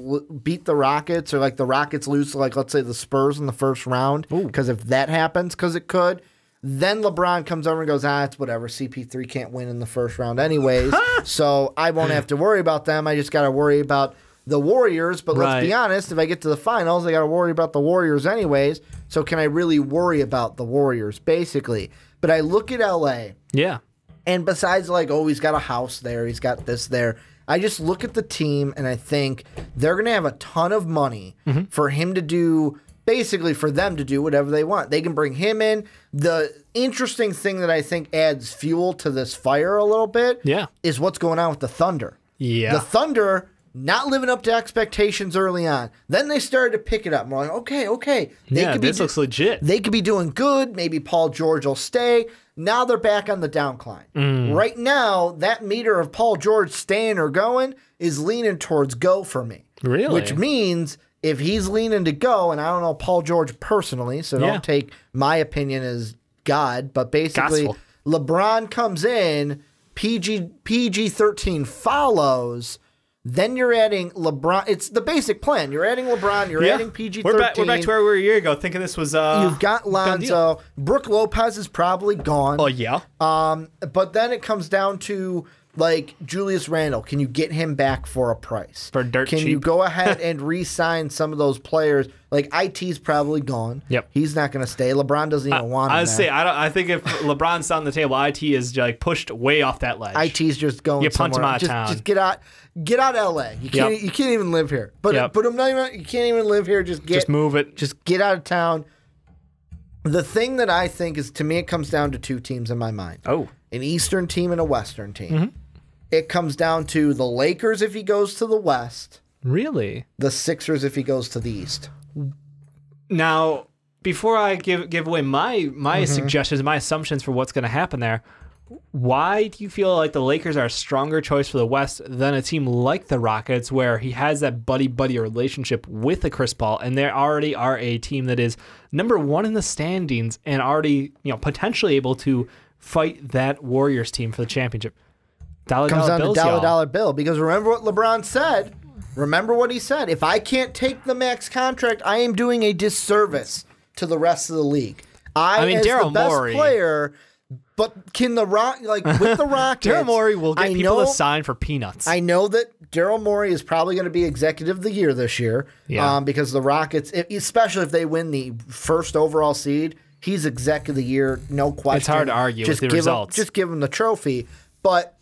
beat the Rockets or like the Rockets lose to like, let's say the Spurs in the first round, because if that happens, because it could, then LeBron comes over and goes, it's whatever. CP3 can't win in the first round anyways, so I won't have to worry about them. I just got to worry about the Warriors. But let's be honest, if I get to the finals, I got to worry about the Warriors anyways. So can I really worry about the Warriors, basically? But I look at LA. Yeah. And besides he's got a house there, he's got this there. I just look at the team and I think they're going to have a ton of money for him to do, basically for them to do whatever they want. They can bring him in. The interesting thing that I think adds fuel to this fire a little bit is what's going on with the Thunder. Yeah. The Thunder not living up to expectations early on. Then they started to pick it up. And we're like, okay. This looks legit. They could be doing good. Maybe Paul George will stay. Now they're back on the downcline. Right now, that meter of Paul George staying or going is leaning towards go for me. Really? Which means if he's leaning to go, and I don't know Paul George personally, so don't take my opinion as God, but basically LeBron comes in, PG-13 follows. Then you're adding LeBron. It's the basic plan. You're adding LeBron. You're adding PG-13. We're back to where we were a year ago, thinking this was You've got Lonzo. Brooke Lopez is probably gone. Oh, yeah. But then it comes down to, like, Julius Randle. Can you get him back for a price? For dirt cheap. Can you go ahead and re-sign some of those players? Like, IT's probably gone. Yep. He's not going to stay. LeBron doesn't even want him. I think if LeBron's on the table, IT is like pushed way off that ledge. IT's just going punt him out of town. Just get out LA. You can't even live here. But I'm not even, you can't even live here. Just move it. Just get out of town. The thing that I think is, to me, it comes down to two teams in my mind. Oh. An Eastern team and a Western team. It comes down to the Lakers if he goes to the West. Really? The Sixers if he goes to the East. Now, before I give away my suggestions, my assumptions for what's going to happen there, why do you feel like the Lakers are a stronger choice for the West than a team like the Rockets, where he has that buddy-buddy relationship with the Chris Paul, and they already are a team that is number one in the standings and already potentially able to fight that Warriors team for the championship? Comes down to dollar bill, because remember what LeBron said. Remember what he said. If I can't take the max contract, I am doing a disservice to the rest of the league. I mean, as the best player, but can the with the Rockets, Daryl Morey will get people to sign for peanuts. I know that Daryl Morey is probably going to be executive of the year this year, because the Rockets, especially if they win the first overall seed, He's exec of the year, no question. It's hard to argue with the results. Just give him the trophy. But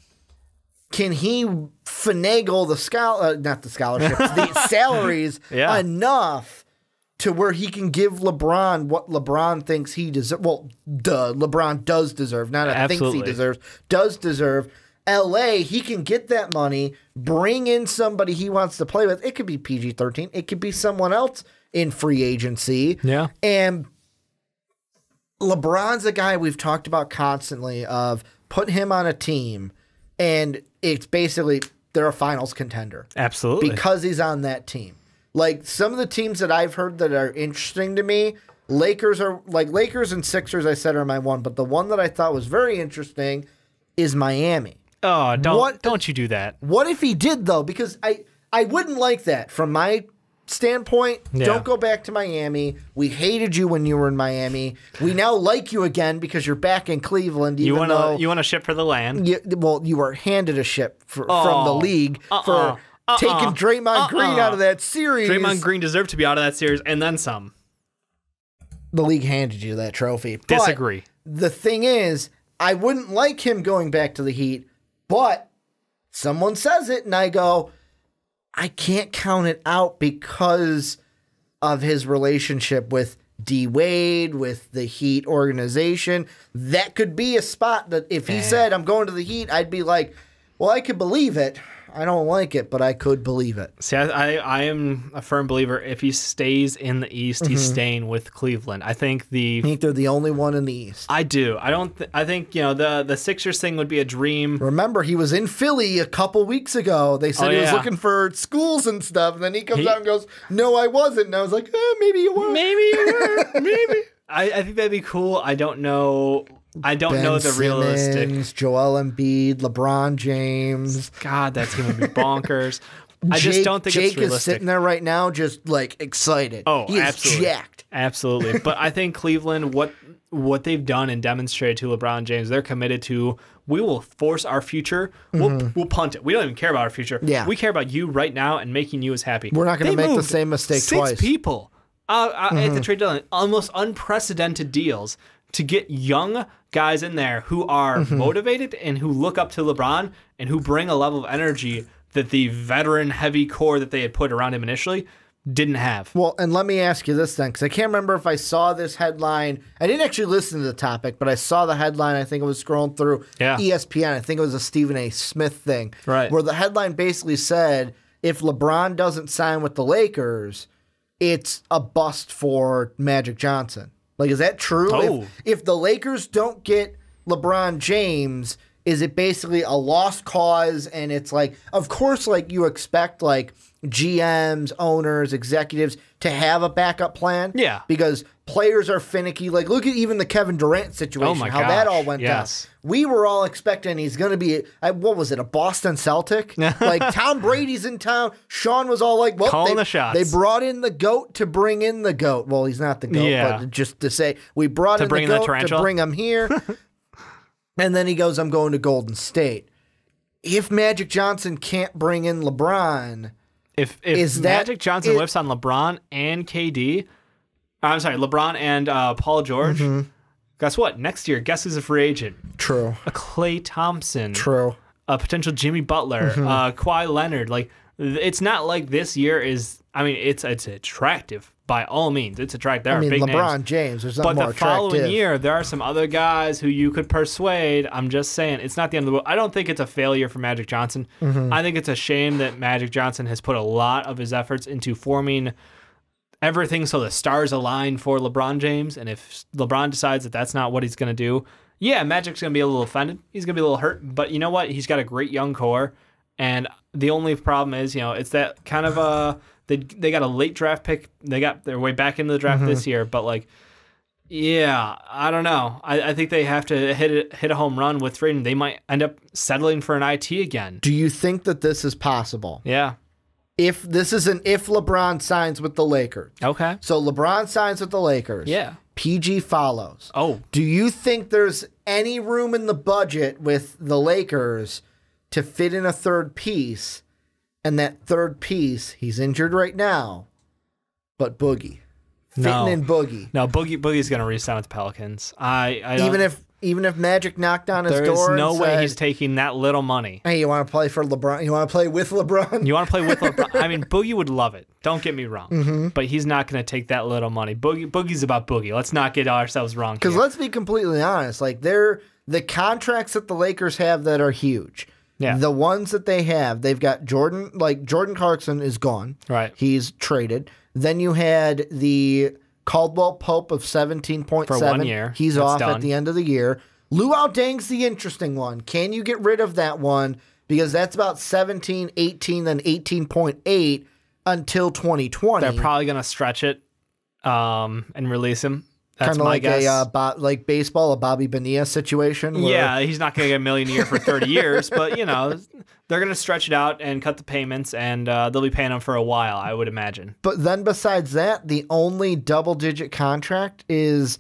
can he finagle the salaries enough to where he can give LeBron what LeBron thinks he deserves? Well, LeBron does deserve, not thinks he deserves, does deserve. LA, he can get that money, bring in somebody he wants to play with. It could be PG-13. It could be someone else in free agency. Yeah. And LeBron's a guy we've talked about constantly of put him on a team, and it's basically they're a finals contender. Absolutely. Because he's on that team. Like some of the teams that I've heard that are interesting to me, Lakers and Sixers I said are my one, but the one that I thought was very interesting is Miami. Oh, don't you do that. What if he did, though? Because I wouldn't like that. From my standpoint, don't go back to Miami. We hated you when you were in Miami. We now like you again because you're back in Cleveland. You want a ship for the land? You were handed a ship from the league for taking Draymond Green out of that series. Draymond Green deserved to be out of that series, and then some. The league handed you that trophy. Disagree. But the thing is, I wouldn't like him going back to the Heat. But someone says it, and I go, I can't count it out because of his relationship with D. Wade, with the Heat organization. That could be a spot that if he said, I'm going to the Heat, I'd be like, well, I could believe it. I don't like it, but I could believe it. See, I am a firm believer if he stays in the East, he's staying with Cleveland. I think they're the only one in the East. I do. I think the Sixers thing would be a dream. Remember, he was in Philly a couple weeks ago. They said he was looking for schools and stuff, and then he comes out and goes, "No, I wasn't." And I was like, maybe you were. Maybe you were. Maybe. I think that'd be cool. I don't know. I don't know the realistic. Joel Embiid, LeBron James. God, that team would be bonkers. I just don't think it's realistic. Jake is sitting there right now just like excited. Oh, he absolutely. is jacked. Absolutely. But I think Cleveland, what they've done and demonstrated to LeBron James, they're committed to, we will force our future. We'll punt it. We don't even care about our future. Yeah. We care about you right now and making you as happy. We're not going to make the same mistake twice. 6 people at the trade deadline, almost unprecedented deals to get young guys in there who are motivated and who look up to LeBron and who bring a level of energy that the veteran heavy core that they had put around him initially didn't have. Well, and let me ask you this then, because I can't remember if I saw this headline. I didn't actually listen to the topic, but I saw the headline. I think it was scrolling through ESPN. I think it was a Stephen A. Smith thing, right? Where the headline basically said, if LeBron doesn't sign with the Lakers, it's a bust for Magic Johnson. Like, is that true? Oh. If the Lakers don't get LeBron James, is it basically a lost cause? And it's like, of course, like you expect like GMs, owners, executives to have a backup plan. Yeah. Because players are finicky. Like, look at even the Kevin Durant situation, how that all went down. We were all expecting he's going to be, what was it, a Boston Celtic? Like, Tom Brady's in town. Sean was all like, well, calling the shots. They brought in the GOAT to bring in the GOAT. Well, he's not the GOAT, but just to say, we brought in the GOAT to bring him here. And then he goes, I'm going to Golden State. If Magic Johnson can't bring in LeBron, if Magic Johnson whips on LeBron and KD, I'm sorry, LeBron and Paul George, guess what? Next year, guess who's a free agent? True. A Klay Thompson. True. A potential Jimmy Butler. Kawhi Leonard. Like, it's not like this year is. I mean, it's attractive by all means. It's attractive. There are big LeBron names. James. There's nothing more attractive. But the following year, there are some other guys who you could persuade. I'm just saying, it's not the end of the world. I don't think it's a failure for Magic Johnson. I think it's a shame that Magic Johnson has put a lot of his efforts into forming everything so the stars align for LeBron James. And if LeBron decides that that's not what he's going to do, yeah, Magic's going to be a little offended. He's going to be a little hurt. But you know what? He's got a great young core. And the only problem is, it's that kind of they got a late draft pick. They got their way back into the draft this year. But, like, yeah, I don't know. I think they have to hit a home run with trading. They might end up settling for an IT again. Do you think that this is possible? Yeah. If LeBron signs with the Lakers. Okay. So LeBron signs with the Lakers. Yeah. PG follows. Oh. Do you think there's any room in the budget with the Lakers to fit in a third piece? And that third piece, he's injured right now, but Boogie fitting in Boogie. No, Boogie's going to re-sign with the Pelicans. I don't, even if Magic knocked on his door, there's no and way said, he's taking that little money. Hey, you want to play for LeBron? You want to play with LeBron? You want to play with LeBron? I mean, Boogie would love it. Don't get me wrong, but he's not going to take that little money. Boogie's about Boogie. Let's not get ourselves wrong. Because let's be completely honest, like the contracts that the Lakers have that are huge. Yeah. The ones that they have, they've got Jordan Clarkson is gone. Right. He's traded. Then you had the Caldwell Pope of 17.7 for 1 year. He's That's off done. at the end of the year. Luau Deng's the interesting one. Can you get rid of that one? Because that's about 17, 18, then 18.8 until 2020. They're probably going to stretch it and release him. That's Kind of my like guess. like baseball, a Bobby Bonilla situation. Where, Yeah, he's not going to get $1 million a year for 30 years, but they're going to stretch it out and cut the payments, and they'll be paying him for a while, I would imagine. But then besides that, the only double-digit contract is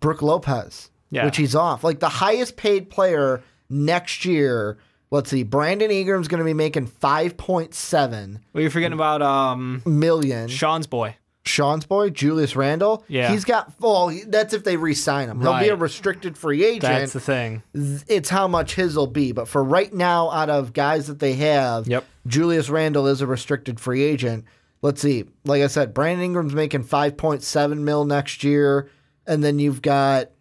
Brook Lopez, which he's off. Like the highest paid player next year. Let's see, Brandon Ingram's going to be making 5.7. Well, you're forgetting about million. Sean's boy. Sean's boy, Julius Randle. Yeah. He's got, that's if they re-sign him. He'll be a restricted free agent. That's the thing. It's how much his will be. But for right now, out of guys that they have, Julius Randle is a restricted free agent. Let's see. Like I said, Brandon Ingram's making 5.7 mil next year. And then you've got...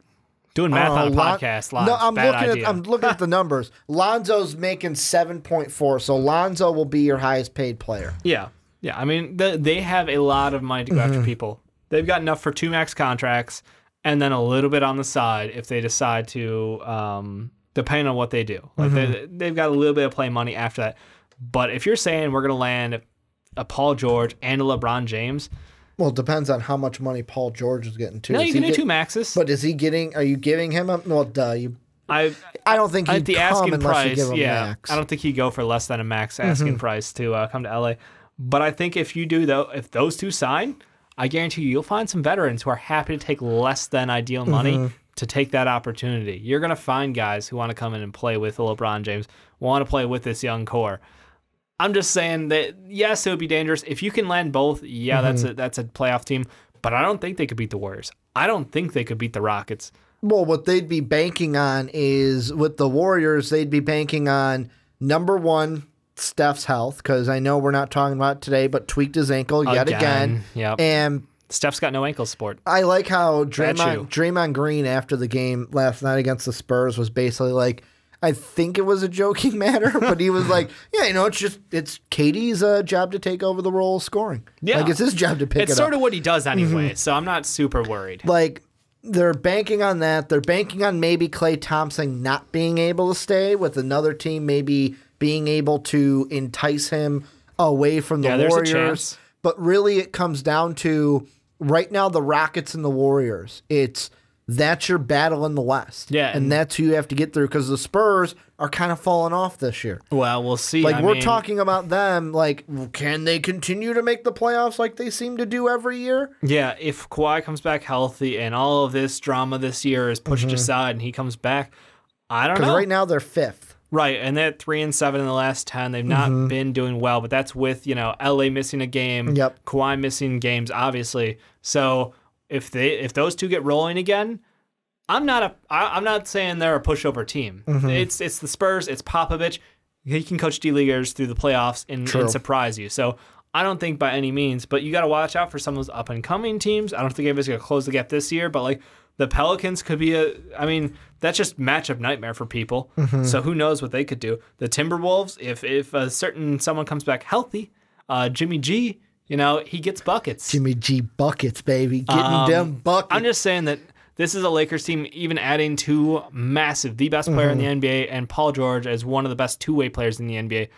Doing math on a podcast, Lonzo. No, I'm looking at the numbers. Lonzo's making 7.4, so Lonzo will be your highest paid player. Yeah. Yeah, I mean, they have a lot of money to go after people. They've got enough for 2 max contracts and then a little bit on the side if they decide to, depending on what they do. Like they've got a little bit of play money after that. But if you're saying we're going to land a Paul George and a LeBron James... Well, it depends on how much money Paul George is getting, too. No, you can do 2 maxes. But is he getting... Are you giving him a... Well, I don't think he'd at the come asking unless price, you give him max. I don't think he'd go for less than a max asking price to come to LA. But I think if you do, though, if those two sign, I guarantee you'll find some veterans who are happy to take less than ideal money to take that opportunity. You're going to find guys who want to come in and play with LeBron James, want to play with this young core. I'm just saying that, yes, it would be dangerous. If you can land both, that's a playoff team. But I don't think they could beat the Warriors. I don't think they could beat the Rockets. Well, what they'd be banking on is, with the Warriors, they'd be banking on, number one, Steph's health, because I know we're not talking about it today, but tweaked his ankle yet again. Yep. And Steph's got no ankle support. I like how Draymond Green, after the game last night against the Spurs, was basically like, I think it was a joking matter, but he was like, yeah, it's Katie's job to take over the role of scoring. Yeah. Like, it's his job to pick it up. It's sort of what he does anyway, so I'm not super worried. Like, they're banking on that. They're banking on maybe Klay Thompson not being able to stay, with another team maybe being able to entice him away from the Warriors. There's a chance. But really it comes down to, right now, the Rockets and the Warriors. That's your battle in the West. Yeah. And that's who you have to get through, because the Spurs are kind of falling off this year. Well, we'll see. Like, we're talking about them, like, can they continue to make the playoffs like they seem to do every year? Yeah, if Kawhi comes back healthy and all of this drama this year is pushed aside and he comes back, I don't know. Because right now they're 5th. Right, and they're 3-7 in the last 10. They've not been doing well, but that's with, LA missing a game, Kawhi missing games, obviously. So if those two get rolling again, I'm not saying they're a pushover team. It's the Spurs, it's Popovich. He can coach D-leaguers through the playoffs and surprise you. So I don't think by any means, but you got to watch out for some of those up and coming teams. I don't think anybody's going to close the gap this year, but like the Pelicans could be that's just matchup nightmare for people. So who knows what they could do. The Timberwolves, if a certain someone comes back healthy, Jimmy G, he gets buckets. Jimmy G buckets, baby. Getting them buckets. I'm just saying that this is a Lakers team, even adding two massive, the best player in the NBA, and Paul George as one of the best two-way players in the NBA,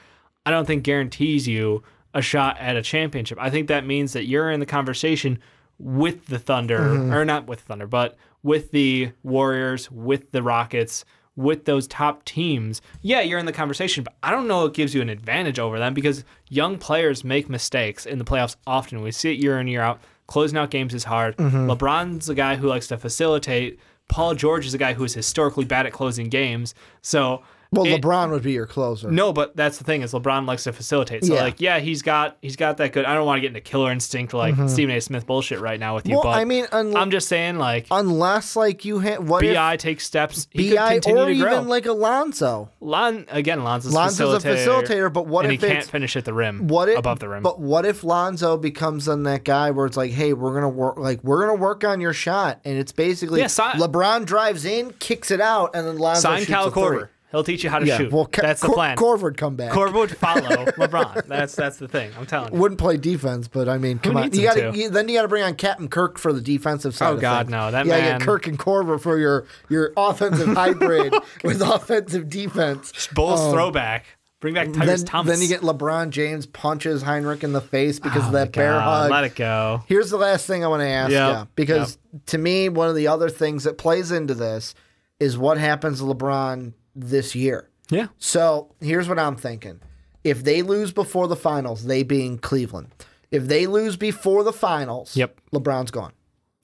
I don't think guarantees you a shot at a championship. I think that means that you're in the conversation with the Thunder, or not with Thunder, but with the Warriors, with the Rockets, with those top teams. Yeah, you're in the conversation, but I don't know it gives you an advantage over them, because young players make mistakes in the playoffs often. We see it year in, year out. Closing out games is hard. LeBron's a guy who likes to facilitate. Paul George is a guy who is historically bad at closing games. So Well, LeBron would be your closer. No, but that's the thing is LeBron likes to facilitate. So he's got that good. I don't want to get into killer instinct like Stephen A. Smith bullshit right now with you. Well, but I mean, I'm just saying unless you BI takes steps, he BI could continue or to grow. even like Alonzo. Lonzo's a facilitator, but what and if he can't finish at the rim? Above the rim? But what if Lonzo becomes on that guy where it's like, hey, we're gonna work on your shot, and it's basically LeBron drives in, kicks it out, and then Lonzo shoots Kyle a three. Korver. He'll teach you how to shoot. Well, that's the plan. Korver would come back. Korver would follow LeBron. That's the thing. I'm telling you. Wouldn't play defense, but I mean, come on. Then you got to bring on Captain Kirk for the defensive side. Oh God, no! That man. Yeah, Kirk and Korver for your offensive hybrid with offensive defense. Bulls throwback. Bring back Tyrese Thomas. Then you get LeBron James punches Heinrich in the face because of that bear hug. Let it go. Here's the last thing I want to ask you, because to me, one of the other things that plays into this is what happens to LeBron this year. Yeah. So here's what I'm thinking. If they lose before the finals, they being Cleveland, if they lose before the finals, LeBron's gone.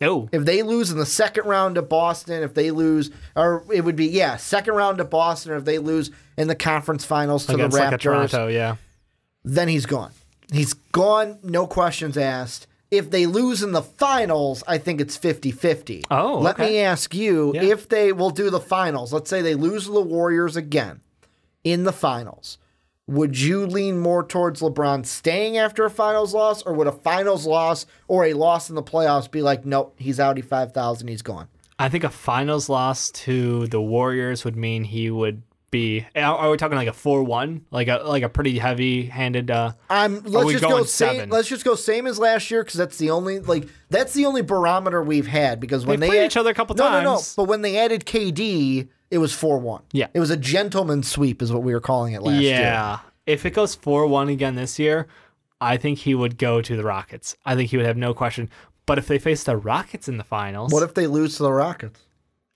Oh. If they lose in the second round to Boston, if they lose, or it would be, second round to Boston, or if they lose in the conference finals to against the Raptors, like a Toronto, then he's gone. He's gone, no questions asked. If they lose in the finals, I think it's 50-50. Oh, Let me ask you, Yeah. if they will do the finals, let's say they lose to the Warriors again in the finals, would you lean more towards LeBron staying after a finals loss, or would a finals loss or a loss in the playoffs be like, nope, he's out, 5,000, he's gone? I think a finals loss to the Warriors would mean he would be. Are we talking like a 4-1, like a pretty heavy-handed? Let's just go same as last year, because that's the only barometer we've had, because when they played each other a couple times. No, but when they added KD, it was 4-1. Yeah, it was a gentleman's sweep, is what we were calling it last year. Yeah, if it goes 4-1 again this year, I think he would go to the Rockets. I think he would have no question. But if they face the Rockets in the finals, what if they lose to the Rockets?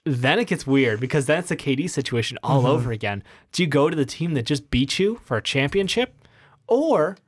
Then it gets weird, because that's the KD situation all over again. Do you go to the team that just beat you for a championship, or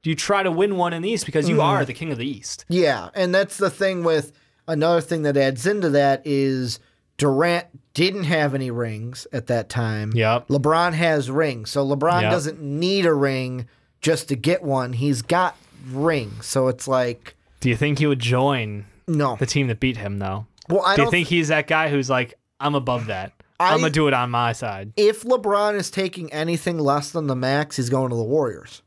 do you try to win one in the East because you are the king of the East? Yeah, and that's the thing with another thing that adds into that is Durant didn't have any rings at that time. Yep. LeBron has rings, so LeBron doesn't need a ring just to get one. He's got rings, so it's like... Do you think he would join the team that beat him, though? Well, do you think he's that guy who's like, I'm above that? I'm going to do it on my side. If LeBron is taking anything less than the max, he's going to the Warriors.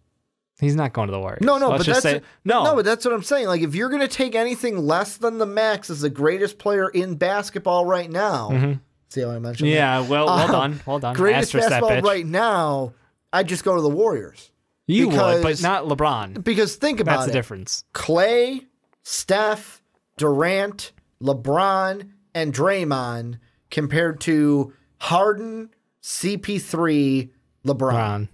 He's not going to the Warriors. No, but that's what I'm saying. Like, if you're going to take anything less than the max as the greatest player in basketball right now, see how I mentioned that? Yeah, well done. Well done. Greatest basketball right now, I'd just go to the Warriors. You would, but not LeBron. Because think about it. That's the difference. Clay, Steph, Durant, LeBron, and Draymond compared to Harden, CP3, LeBron.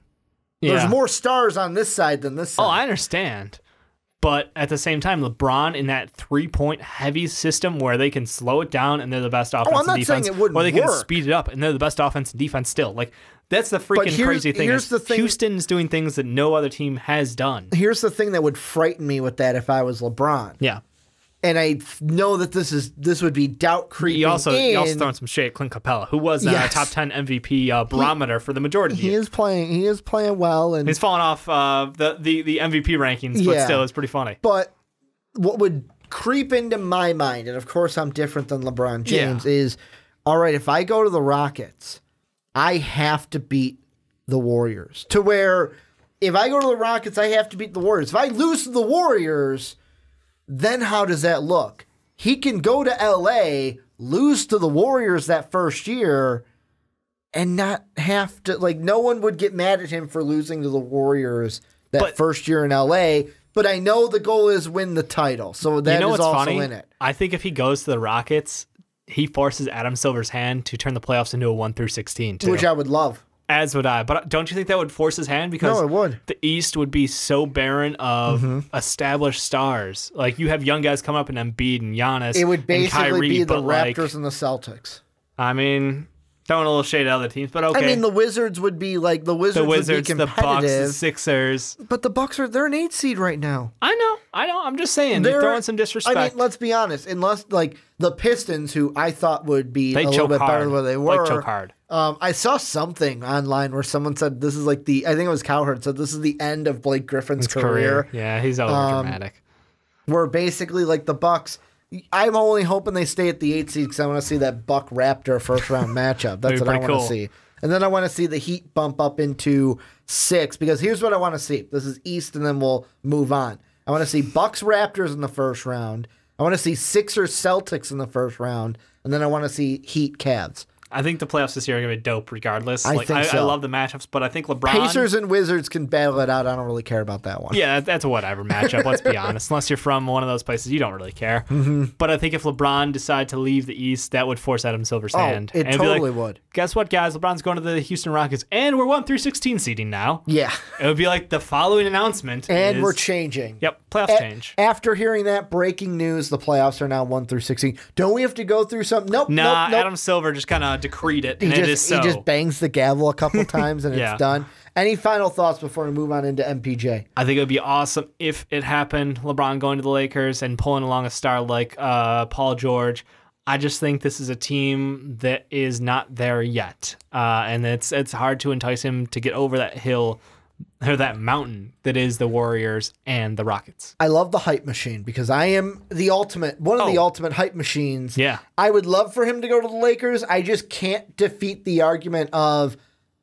Yeah. There's more stars on this side than this side. Oh, I understand. But at the same time, LeBron in that three-point heavy system where they can slow it down and they're the best offense and defense, or they can speed it up and they're the best offense and defense still. Like, that's the freaking crazy thing. Houston's doing things that no other team has done. Here's the thing that would frighten me with that if I was LeBron. Yeah. And I know that this would be doubt creeping. You also throwing some shade at Clint Capella, who was a top 10 MVP barometer for the majority of the year. He is playing well, and he's fallen off the MVP rankings, but still, it's pretty funny. But what would creep into my mind, and of course I'm different than LeBron James, is all right. If I go to the Rockets, I have to beat the Warriors. To where if I go to the Rockets, I have to beat the Warriors. If I lose to the Warriors, then how does that look? He can go to LA, lose to the Warriors that first year, and not have to, like, no one would get mad at him for losing to the Warriors that first year in LA. But I know the goal is win the title. So that is also funny? In it. I think if he goes to the Rockets, he forces Adam Silver's hand to turn the playoffs into a 1-16 too. Which I would love. As would I. But don't you think that would force his hand? Because no, it would. The East would be so barren of established stars. Like, you have young guys come up in Embiid and Giannis. It would basically Kyrie, be the Raptors and the Celtics. I mean, throwing a little shade at other teams, but okay. I mean, the Wizards would be like the Wizards would be competitive. The Bucks, the Sixers. But the Bucks they're an 8 seed right now. I know. I'm just saying they're throwing some disrespect. I mean, let's be honest. Unless like the Pistons, who I thought would be a little bit better than what they were, choke hard. I saw something online where someone said this is like I think it was Cowherd said this is the end of Blake Griffin's career. Yeah, he's over dramatic. Where basically like the Bucks, I'm only hoping they stay at the 8 seed because I want to see that Buck Raptor first round matchup. That's what I want to see. And then I want to see the Heat bump up into 6 because here's what I want to see. This is East and then we'll move on. I want to see Bucks Raptors in the first round. I want to see Sixers Celtics in the first round. And then I want to see Heat Cavs. I think the playoffs this year are going to be dope regardless. I think so. I love the matchups, but I think LeBron... Pacers and Wizards can battle it out. I don't really care about that one. Yeah, that's a whatever matchup, let's be honest. Unless you're from one of those places, you don't really care. But I think if LeBron decided to leave the East, that would force Adam Silver's hand. It totally would. Guess what, guys? LeBron's going to the Houston Rockets, and we're 1-16 seeding now. Yeah. It would be like the following announcement And we're changing. Yep, playoffs change. After hearing that breaking news, the playoffs are now 1-16. Don't we have to go through something? Nope. Nah, nope. Adam Silver just kind of decreed it. He just bangs the gavel a couple times and Yeah. it's done. Any final thoughts before we move on into MPJ? I think it would be awesome if it happened. LeBron going to the Lakers and pulling along a star like Paul George. I just think this is a team that is not there yet, and it's hard to entice him to get over that hill or that mountain that is the Warriors and the Rockets. I love the hype machine because I am one of the ultimate hype machines. Yeah. I would love for him to go to the Lakers. I just can't defeat the argument of,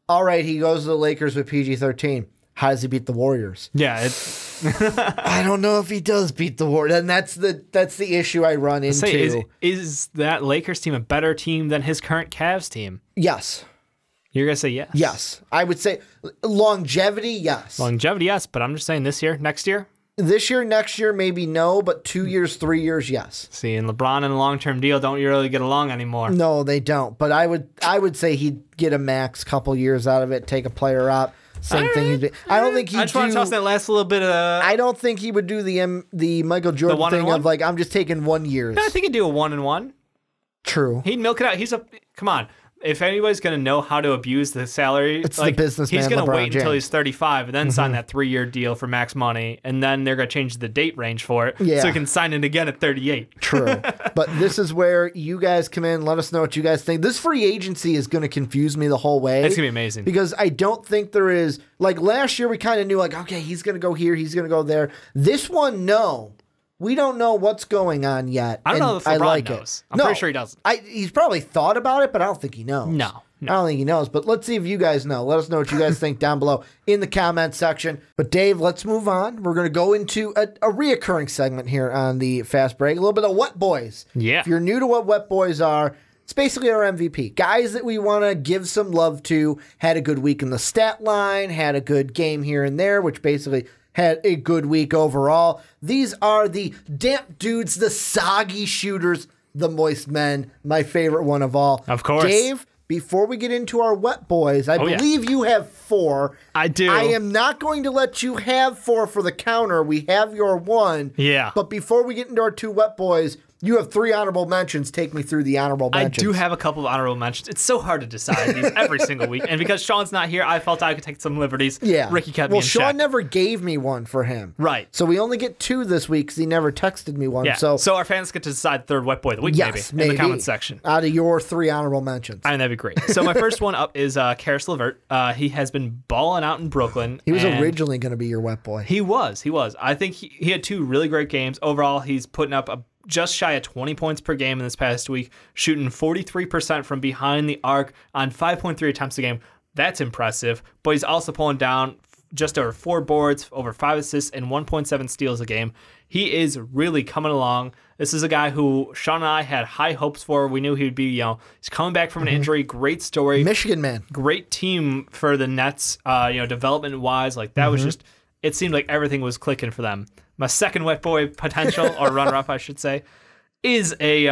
all right, he goes to the Lakers with PG-13. How does he beat the Warriors? Yeah, I don't know if he does beat the Warriors, and that's the issue I run into. Is that Lakers team a better team than his current Cavs team? Yes. You're going to say yes? Yes. I would say longevity, yes. Longevity, yes, but I'm just saying this year, next year? This year, next year, maybe no, but 2 years, 3 years, yes. See, and LeBron and a long-term deal don't really get along anymore. No, they don't. But I would say he'd get a max couple years out of it, take a player up. Same thing. I don't think he'd I just want to toss that last little bit of... I don't think he would do the Michael Jordan thing of like, I'm just taking 1 year. I think he'd do a 1-1. True. He'd milk it out. Come on. If anybody's going to know how to abuse the salary, it's the businessman. He's going to LeBron wait until James. he's 35 and then sign that 3-year deal for max money, and then they're going to change the date range for it so he can sign it again at 38. True. But this is where you guys come in. Let us know what you guys think. This free agency is going to confuse me the whole way. It's going to be amazing. Because I don't think there is... Like last year, we kind of knew like, okay, he's going to go here, he's going to go there. This one, no. We don't know what's going on yet. I don't know if LeBron knows. I'm pretty sure he doesn't. He's probably thought about it, but I don't think he knows. No. I don't think he knows. But let's see if you guys know. Let us know what you guys think down below in the comment section. But Dave, let's move on. We're going to go into a reoccurring segment here on the Fast Break. A little bit of Wet Boys. Yeah. If you're new to what Wet Boys are, it's basically our MVP. Guys that we want to give some love to, had a good week in the stat line, had a good game here and there, which basically... had a good week overall. These are the damp dudes, the soggy shooters, the moist men, my favorite one of all. Of course. Dave, before we get into our Wet Boys, I believe you have 4. I do. I am not going to let you have 4 for the counter. We have your 1. Yeah. But before we get into our 2 Wet Boys, you have 3 honorable mentions. Take me through the honorable mentions. I do have a couple of honorable mentions. It's so hard to decide these every single week. And because Sean's not here, I felt I could take some liberties. Yeah. Ricky kept me in check. Well, Sean never gave me one for him. Right. So we only get 2 this week because he never texted me one. Yeah. So our fans get to decide third Wet Boy of the week, yes, maybe, in the comment section. Out of your 3 honorable mentions. I mean, that'd be great. So my first one up is Karis LeVert. He has been balling out in Brooklyn. He was originally going to be your Wet Boy. He was. I think he had 2 really great games. Overall, he's putting up just shy of 20 points per game in this past week, shooting 43% from behind the arc on 5.3 attempts a game. That's impressive. But he's also pulling down just over 4 boards, over 5 assists, and 1.7 steals a game. He is really coming along. This is a guy who Sean and I had high hopes for. We knew he would be, he's coming back from an injury. Great story. Michigan man. Great team for the Nets, development-wise. Like, that was just, it seemed like everything was clicking for them. My second Wet Boy potential, or runner-up, I should say, is a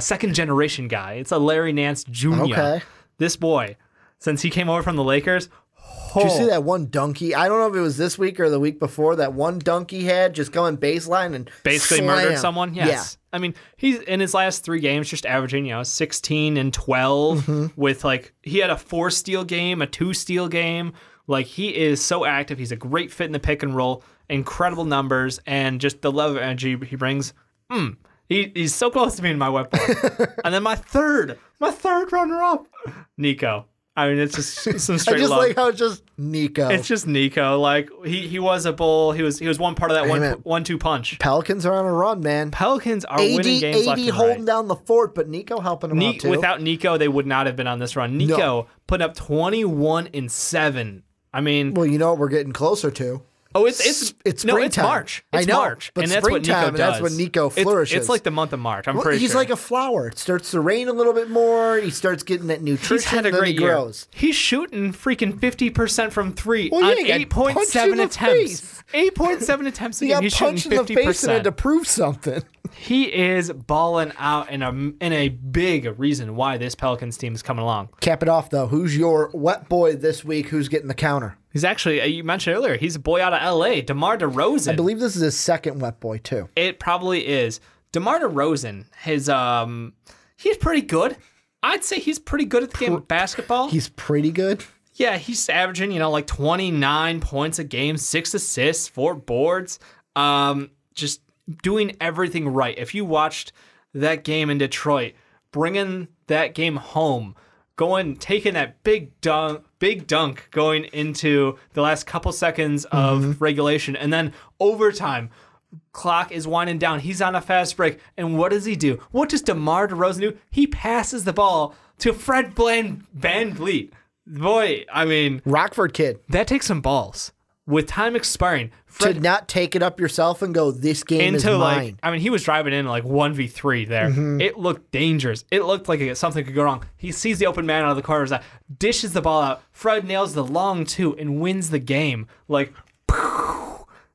second-generation guy. It's a Larry Nance Jr. Okay. This boy, since he came over from the Lakers... Did you see that one dunk I don't know if it was this week or the week before, that one dunk he had just going baseline and basically murdered someone? Yes. Yeah. I mean, he's in his last 3 games just averaging, 16 and 12 with he had a 4-steal game, a 2-steal game. Like, he is so active. He's a great fit in the pick and roll, incredible numbers, and just the level of energy he brings. He's so close to being my wet boy. And then my third runner-up, Nico. I mean, it's just some straight I just love. like how it's just Nico. It's just Nico. Like he was a bull. He was one part of that 1-2 punch. Pelicans are on a run, man. Pelicans are winning games left and holding right. down the fort, but Nico helping them out too. Without Nico, they would not have been on this run. Nico put up 21-7. I mean, well, you know what we're getting closer to. Oh, it's springtime. It's March. It's I know, March, but and that's what Nico springtime, does. that's when Nico flourishes. It's like the month of March. I'm pretty he's sure. like a flower. It starts to rain a little bit more. He starts getting that nutrition. He's had a and then great he year. grows. He's shooting freaking 50% from three Well, on yeah, he got punched in 8.7 the attempts. face. 8.7 attempts a He game. got He's shooting punched in the face and had to 50%. prove something. He is balling out in a big reason why this Pelicans team is coming along. Cap it off, though. Who's your wet boy this week? Who's getting the counter? He's actually, you mentioned earlier, he's a boy out of L.A., DeMar DeRozan. I believe this is his second wet boy, too. It probably is. DeMar DeRozan, he's pretty good. I'd say he's pretty good at the game of basketball. He's pretty good. Yeah, he's averaging, like 29 points a game, 6 assists, 4 boards. Just doing everything right. If you watched that game in Detroit, bringing that game home, taking that big dunk going into the last couple seconds of regulation, and then overtime, clock is winding down. He's on a fast break, and what does he do? What does DeMar DeRozan do? He passes the ball to Fred Van Vliet. Boy, I mean, Rockford kid. that takes some balls. With time expiring, To not take it up yourself and go, this game is mine. he was driving in like 1v3 there. It looked dangerous. It looked like something could go wrong. He sees the open man out of the corner of his eye, dishes the ball out. Fred nails the long two and wins the game. Like,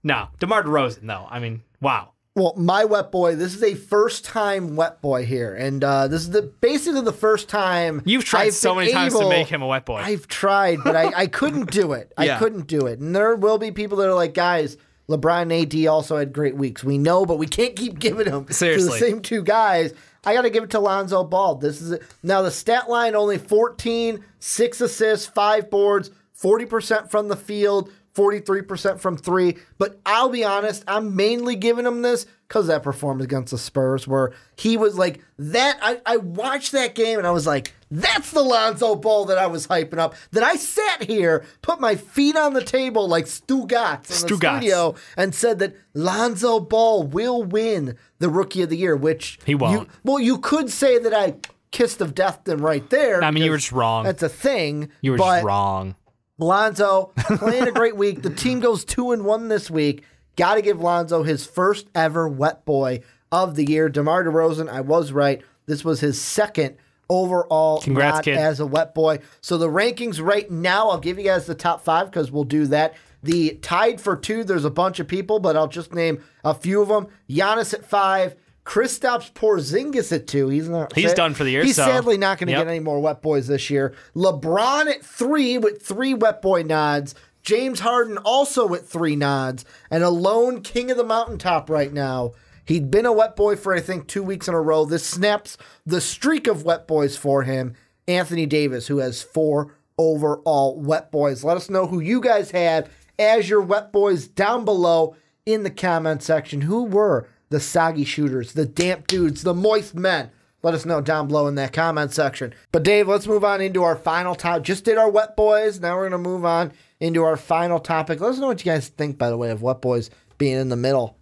no, DeMar DeRozan, though. I mean, wow. Well, my wet boy, this is a first-time wet boy here. And this is basically the first time You've tried I've so been many times to able- make him a wet boy. I've tried, but I couldn't do it. Yeah. I couldn't do it. And there will be people that are like, guys, LeBron and AD also had great weeks. We know, but we can't keep giving them to the Seriously. same two guys. I got to give it to Lonzo Ball. This is it. Now, the stat line, only 14, 6 assists, 5 boards, 40% from the field, 43% from 3. But I'll be honest, I'm mainly giving him this because of that performance against the Spurs where he was like that. I watched that game and I was like, that's the Lonzo Ball that I was hyping up. That I sat here, put my feet on the table like Stu Gatz in the studio and said that Lonzo Ball will win the Rookie of the Year, which He won't. You could say that I kissed of death them right there. I mean, you were because just wrong. That's a thing. You were but just wrong. Lonzo playing a great week. The team goes 2-1 this week. Got to give Lonzo his first ever wet boy of the year. DeMar DeRozan, I was right. This was his second overall. Congrats, kid. As a wet boy. So the rankings right now, I'll give you guys the top 5 because we'll do that. The tied for 2, there's a bunch of people, but I'll just name a few of them. Giannis at 5. Kristaps Porzingis at 2. He's done for the year. He's so. sadly not going to get any more wet boys this year. LeBron at 3 with 3 wet boy nods. James Harden also with 3 nods. And a lone king of the mountaintop right now. He'd been a wet boy for, I think, 2 weeks in a row. This snaps the streak of wet boys for him. Anthony Davis, who has 4 overall wet boys. Let us know who you guys had as your wet boys down below in the comment section. Who were the soggy shooters, the damp dudes, the moist men? Let us know down below in that comment section. But Dave, let's move on into our final topic. Just did our wet boys. Now we're going to move on into our final topic. Let us know what you guys think, by the way, of wet boys being in the middle.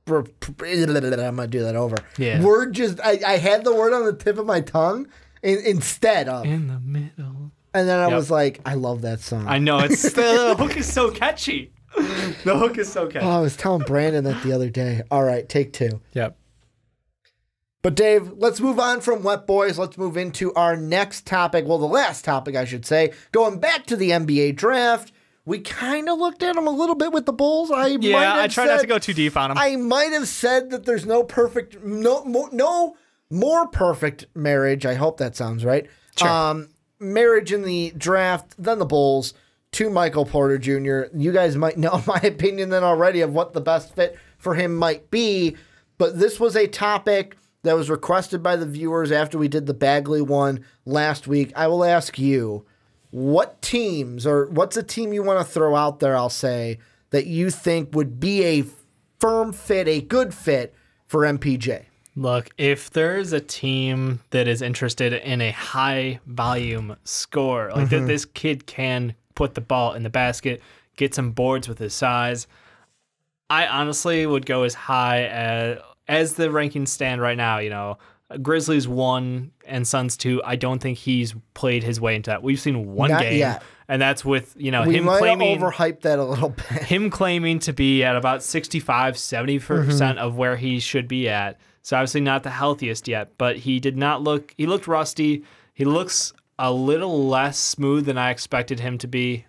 I'm going to do that over. Yeah. I had the word on the tip of my tongue instead of. In the middle. And then I was like, I love that song. I know. The hook is so catchy. The hook is so catchy. Oh, I was telling Brandon that the other day. All right, take 2. Yep. But Dave, let's move on from wet boys. Let's move into our next topic. Well, the last topic, I should say. Going back to the NBA draft, we kind of looked at them a little bit with the Bulls. I try not to go too deep on them. I might have said that there's no more perfect marriage. I hope that sounds right. Sure. Marriage in the draft than the Bulls to Michael Porter Jr. You guys might know my opinion then already of what the best fit for him might be, but this was a topic that was requested by the viewers after we did the Bagley one last week. I will ask you, what teams or what's a team you want to throw out there, I'll say, that you think would be a firm fit, a good fit for MPJ? Look, if there's a team that is interested in a high volume score, like this kid can put the ball in the basket, get some boards with his size, I honestly would go as high as the rankings stand right now. You know, Grizzlies 1 and Suns 2. I don't think he's played his way into that. We've seen one game, yet. And that's with we him might claiming overhype that a little bit. Him claiming to be at about 65-70% of where he should be at. So obviously not the healthiest yet, but he did not look. He looked rusty. He looks a little less smooth than I expected him to be.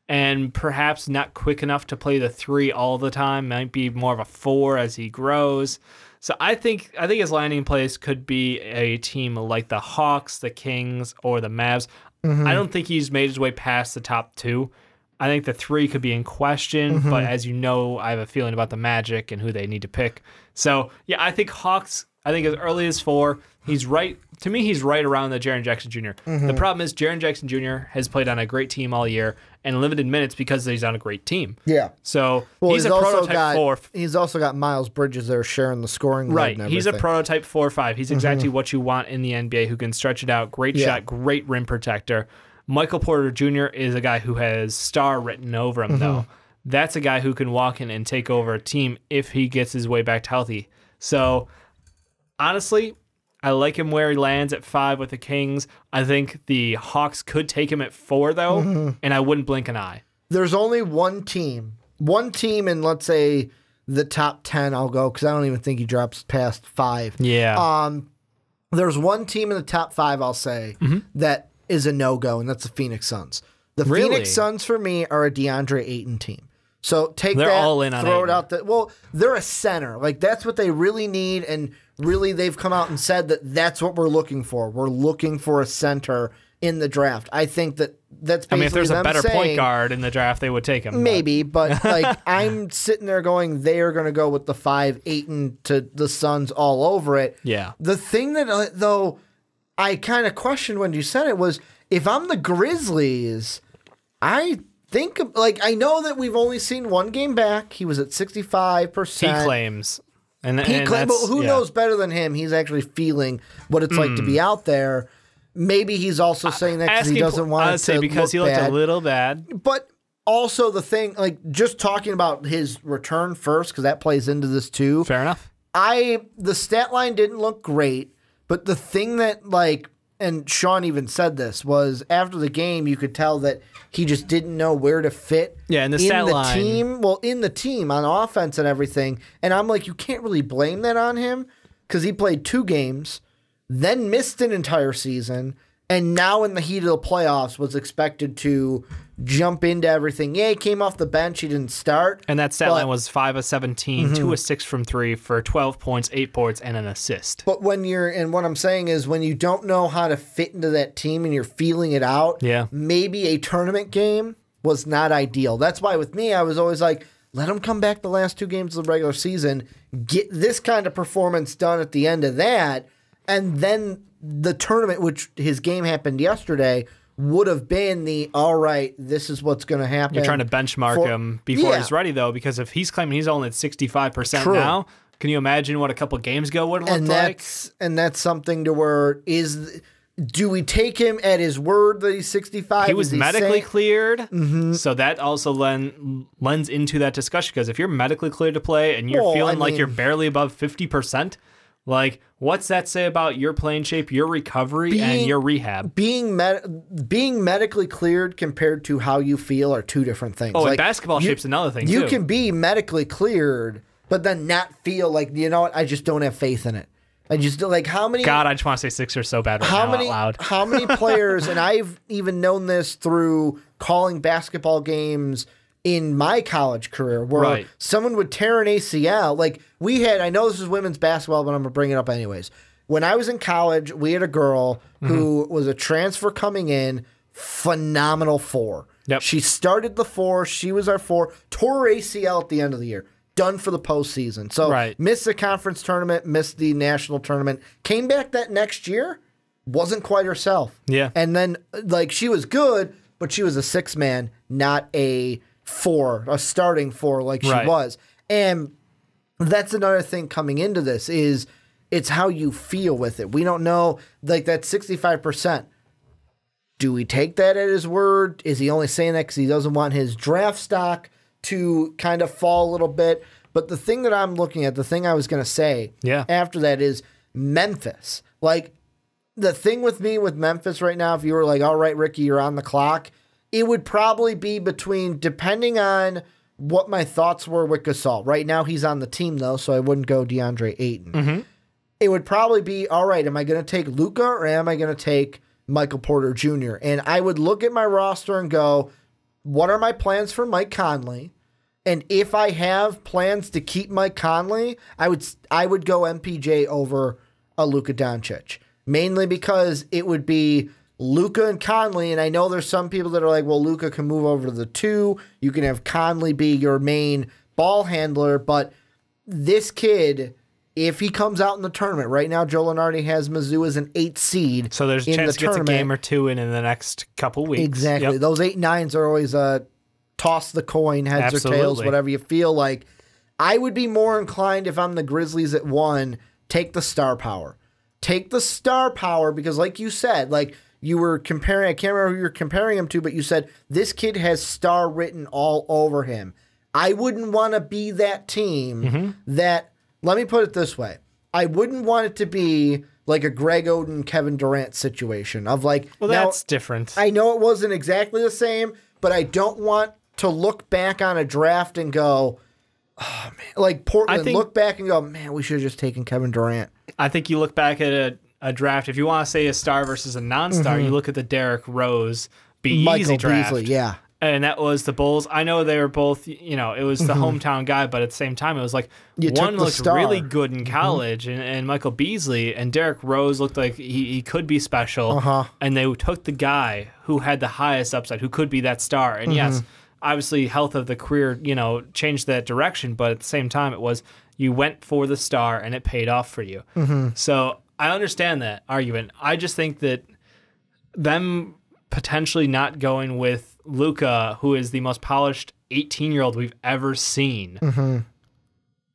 And perhaps not quick enough to play the 3 all the time. Might be more of a 4 as he grows. So I think his landing place could be a team like the Hawks, the Kings, or the Mavs. I don't think he's made his way past the top 2. I think the 3 could be in question, but as you know, I have a feeling about the Magic and who they need to pick. So yeah, I think Hawks. I think as early as 4, he's right. To me, he's right around the Jaren Jackson Jr. The problem is Jaren Jackson Jr. has played on a great team all year and limited minutes because he's on a great team. Yeah. So he's a prototype 4. He's also got Miles Bridges there sharing the scoring load right. and He's a prototype 4-5. He's exactly what you want in the NBA, who can stretch it out. Great shot, great rim protector. Michael Porter Jr. is a guy who has star written over him, though. That's a guy who can walk in and take over a team if he gets his way back to healthy. So honestly, I like him where he lands at 5 with the Kings. I think the Hawks could take him at 4, though, and I wouldn't blink an eye. There's only one team in, let's say, the top 10, I'll go, because I don't even think he drops past 5. Yeah. There's one team in the top 5, I'll say, that is a no-go, and that's the Phoenix Suns. The Phoenix Suns, for me, are a DeAndre Ayton team. So take they're that, all in on throw Ayton. it out there. Well, they're a center. Like, that's what they really need, and really they've come out and said that that's what we're looking for. We're looking for a center in the draft. I think that's basically if there's a better saying, point guard in the draft, they would take him. Maybe, but like I'm sitting there going, they are going to go with the 5, Ayton to the Suns all over it. Yeah. The thing that, though, I kind of questioned when you said it was, if I'm the Grizzlies, I think, like, I know that we've only seen one game back. He was at 65%. He claims. And But who knows better than him? He's actually feeling what it's like to be out there. Maybe he's also saying that because he doesn't want to because he looked a little bad. But also the thing, like, just talking about his return first, because that plays into this too. Fair enough. The stat line didn't look great, but the thing that, like, and Sean even said this, was after the game you could tell that he just didn't know where to fit in the stat line. Team. Well, in the team on offense and everything. And I'm like, you can't really blame that on him because he played 2 games, then missed an entire season, and now in the heat of the playoffs was expected to jump into everything. Yeah, he came off the bench. He didn't start. And that stat line was 5 of 17, 2 of 6 from 3 for 12 points, 8 boards, and an assist. But when and what I'm saying is when you don't know how to fit into that team and you're feeling it out, maybe a tournament game was not ideal. That's why with me, I was always like, let him come back the last 2 games of the regular season, get this kind of performance done at the end of that, and then the tournament, which his game happened yesterday, would have been all right, this is what's going to happen. You're trying to benchmark him before he's ready, though, because if he's claiming he's only at 65% now, can you imagine what a couple games ago would have looked like? And that's something to where do we take him at his word that he's 65? He was medically cleared, so that also lends into that discussion, because if you're medically cleared to play and you're feeling like you're barely above 50%, like, what's that say about your playing shape, your recovery, and your rehab? Being medically cleared compared to how you feel are 2 different things. Oh, and basketball shape's another thing, too. You can be medically cleared, but then not feel like, you know what, I just don't have faith in it. I just, like, how many... God, I just want to say Sixers so bad out loud. How many players, and I've even known this through calling basketball games in my college career, where someone would tear an ACL. Like, I know this is women's basketball, but I'm going to bring it up anyways. When I was in college, we had a girl who was a transfer coming in, phenomenal 4. Yep. She started the 4, she was our 4, tore her ACL at the end of the year, done for the postseason. So missed the conference tournament, missed the national tournament, came back that next year, wasn't quite herself. Yeah. And then, like, she was good, but she was a 6-man, not a 4, a starting 4 like she was. And That's another thing coming into this is it's how you feel with it. We don't know, like that 65%. Do we take that at his word? Is he only saying that because he doesn't want his draft stock to kind of fall a little bit? But the thing that I'm looking at, the thing I was going to say after that is Memphis. Like, the thing with me with Memphis right now, if you were like, all right, Ricky, you're on the clock, it would probably be between, depending on what my thoughts were with Gasol. Right now he's on the team, though, so I wouldn't go DeAndre Ayton. Mm-hmm. It would probably be, all right, am I going to take Luka or am I going to take Michael Porter Jr.? And I would look at my roster and go, what are my plans for Mike Conley? And if I have plans to keep Mike Conley, I would go MPJ over a Luka Doncic. Mainly because it would be Luka and Conley, and I know there's some people that are like, well, Luka can move over to the 2. You can have Conley be your main ball handler, but this kid, if he comes out in the tournament, right now Joe Lunardi has Mizzou as an 8 seed. So there's a chance he gets a game or two in the next couple weeks. Exactly. Yep. Those 8-9s are always toss the coin, heads or tails, whatever you feel like. I would be more inclined, if I'm the Grizzlies at 1, take the star power. Take the star power because, like you said, like you were comparing, I can't remember who you're comparing him to, but you said this kid has star written all over him. I wouldn't want to be that team that, let me put it this way. I wouldn't want it to be like a Greg Oden, Kevin Durant situation of like, well, that's different. I know it wasn't exactly the same, but I don't want to look back on a draft and go, oh, man, like Portland, look back and go, man, we should have just taken Kevin Durant. I think you look back at a draft, if you want to say a star versus a non-star, you look at the Derrick Rose Easy draft. Beasley, yeah. And that was the Bulls. I know they were both, you know, it was the hometown guy, but at the same time, it was like one looked really good in college, and Michael Beasley, and Derrick Rose looked like he could be special. And they took the guy who had the highest upside, who could be that star. And yes, obviously, health of the career, you know, changed that direction, but at the same time, it was you went for the star and it paid off for you. So I understand that argument. I just think that them potentially not going with Luka, who is the most polished 18-year-old we've ever seen,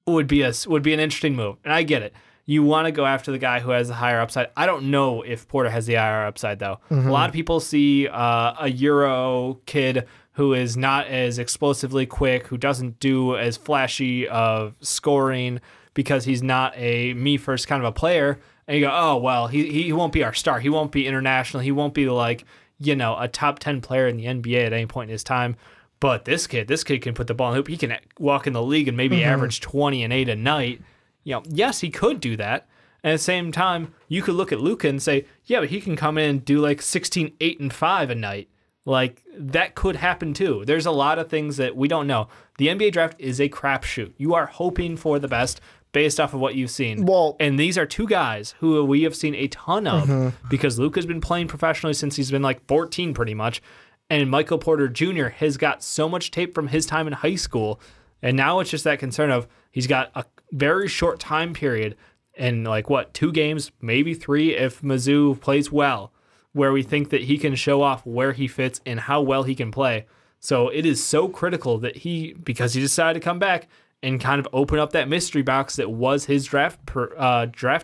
would be an interesting move. And I get it. You want to go after the guy who has the higher upside. I don't know if Porter has the higher upside, though. A lot of people see a Euro kid who is not as explosively quick, who doesn't do as flashy of scoring because he's not a me-first kind of a player. And you go, oh, well, he won't be our star. He won't be international. He won't be like, you know, a top 10 player in the NBA at any point in his time. But this kid can put the ball in the hoop. He can walk in the league and maybe average 20 and 8 a night. You know, yes, he could do that. And at the same time, you could look at Luka and say, yeah, but he can come in and do like 16, 8, and 5 a night. Like, that could happen too. There's a lot of things that we don't know. The NBA draft is a crapshoot. You are hoping for the best based off of what you've seen. Well, and these are two guys who we have seen a ton of because Luka's been playing professionally since he's been like 14 pretty much. And Michael Porter Jr. has got so much tape from his time in high school. And now it's just that concern of he's got a very short time period and like, 2 games, maybe 3 if Mizzou plays well, where we think that he can show off where he fits and how well he can play. So it is so critical that because he decided to come back and kind of open up that mystery box that was his draft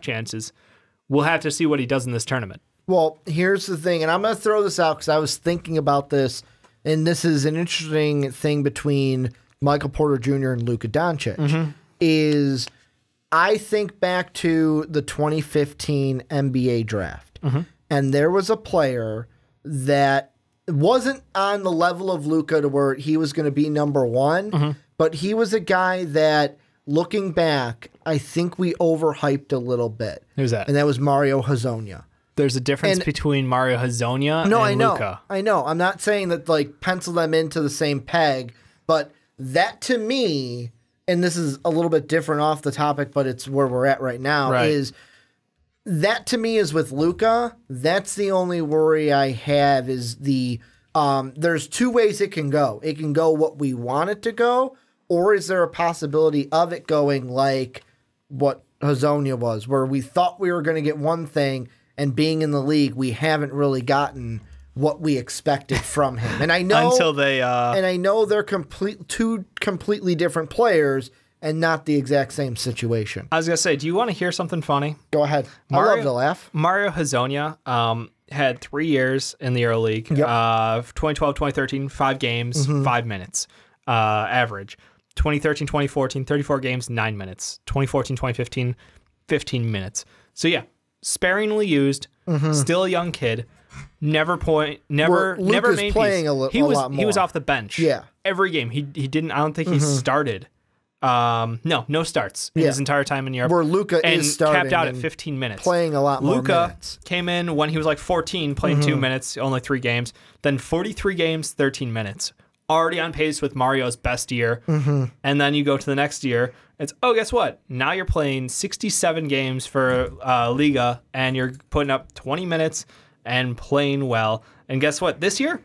chances, we'll have to see what he does in this tournament. Well, here's the thing, and I'm going to throw this out because I was thinking about this, and this is an interesting thing between Michael Porter Jr. and Luka Doncic, is I think back to the 2015 NBA draft, and there was a player that wasn't on the level of Luka to where he was going to be number 1, but he was a guy that, looking back, I think we overhyped a little bit. Who's that? And that was Mario Hezonja. There's a difference between Mario Hezonja and Luka. I know. I'm not saying that, like, pencil them into the same peg, but that to me, and this is a little bit different off the topic, but it's where we're at right now, is that to me is with Luka. That's the only worry I have is there's 2 ways it can go. It can go what we want it to go, or is there a possibility of it going like what Hezonja was, where we thought we were going to get one thing, and being in the league, we haven't really gotten what we expected from him. And I know until they and I know they're 2 completely different players, and not the exact same situation. I was going to say, do you want to hear something funny? Go ahead. I love to laugh. Mario Hezonja had 3 years in the Euro League. 2012, 2013, 5 games, 5 minutes average. 2013, 2014, 34 games, 9 minutes. 2014, 2015, 15 minutes. So yeah, sparingly used, still a young kid, never main piece. Playing a lot more. He was off the bench. Yeah. Every game. He didn't, I don't think he started. No starts in his entire time in Europe. Where Luka is starting capped out at 15 minutes. Playing a lot more minutes. Luka came in when he was like 14, playing 2 minutes, only 3 games. Then 43 games, 13 minutes. Already on pace with Mario's best year. And then you go to the next year. It's, guess what? Now you're playing 67 games for Liga, and you're putting up 20 minutes and playing well. And guess what? This year,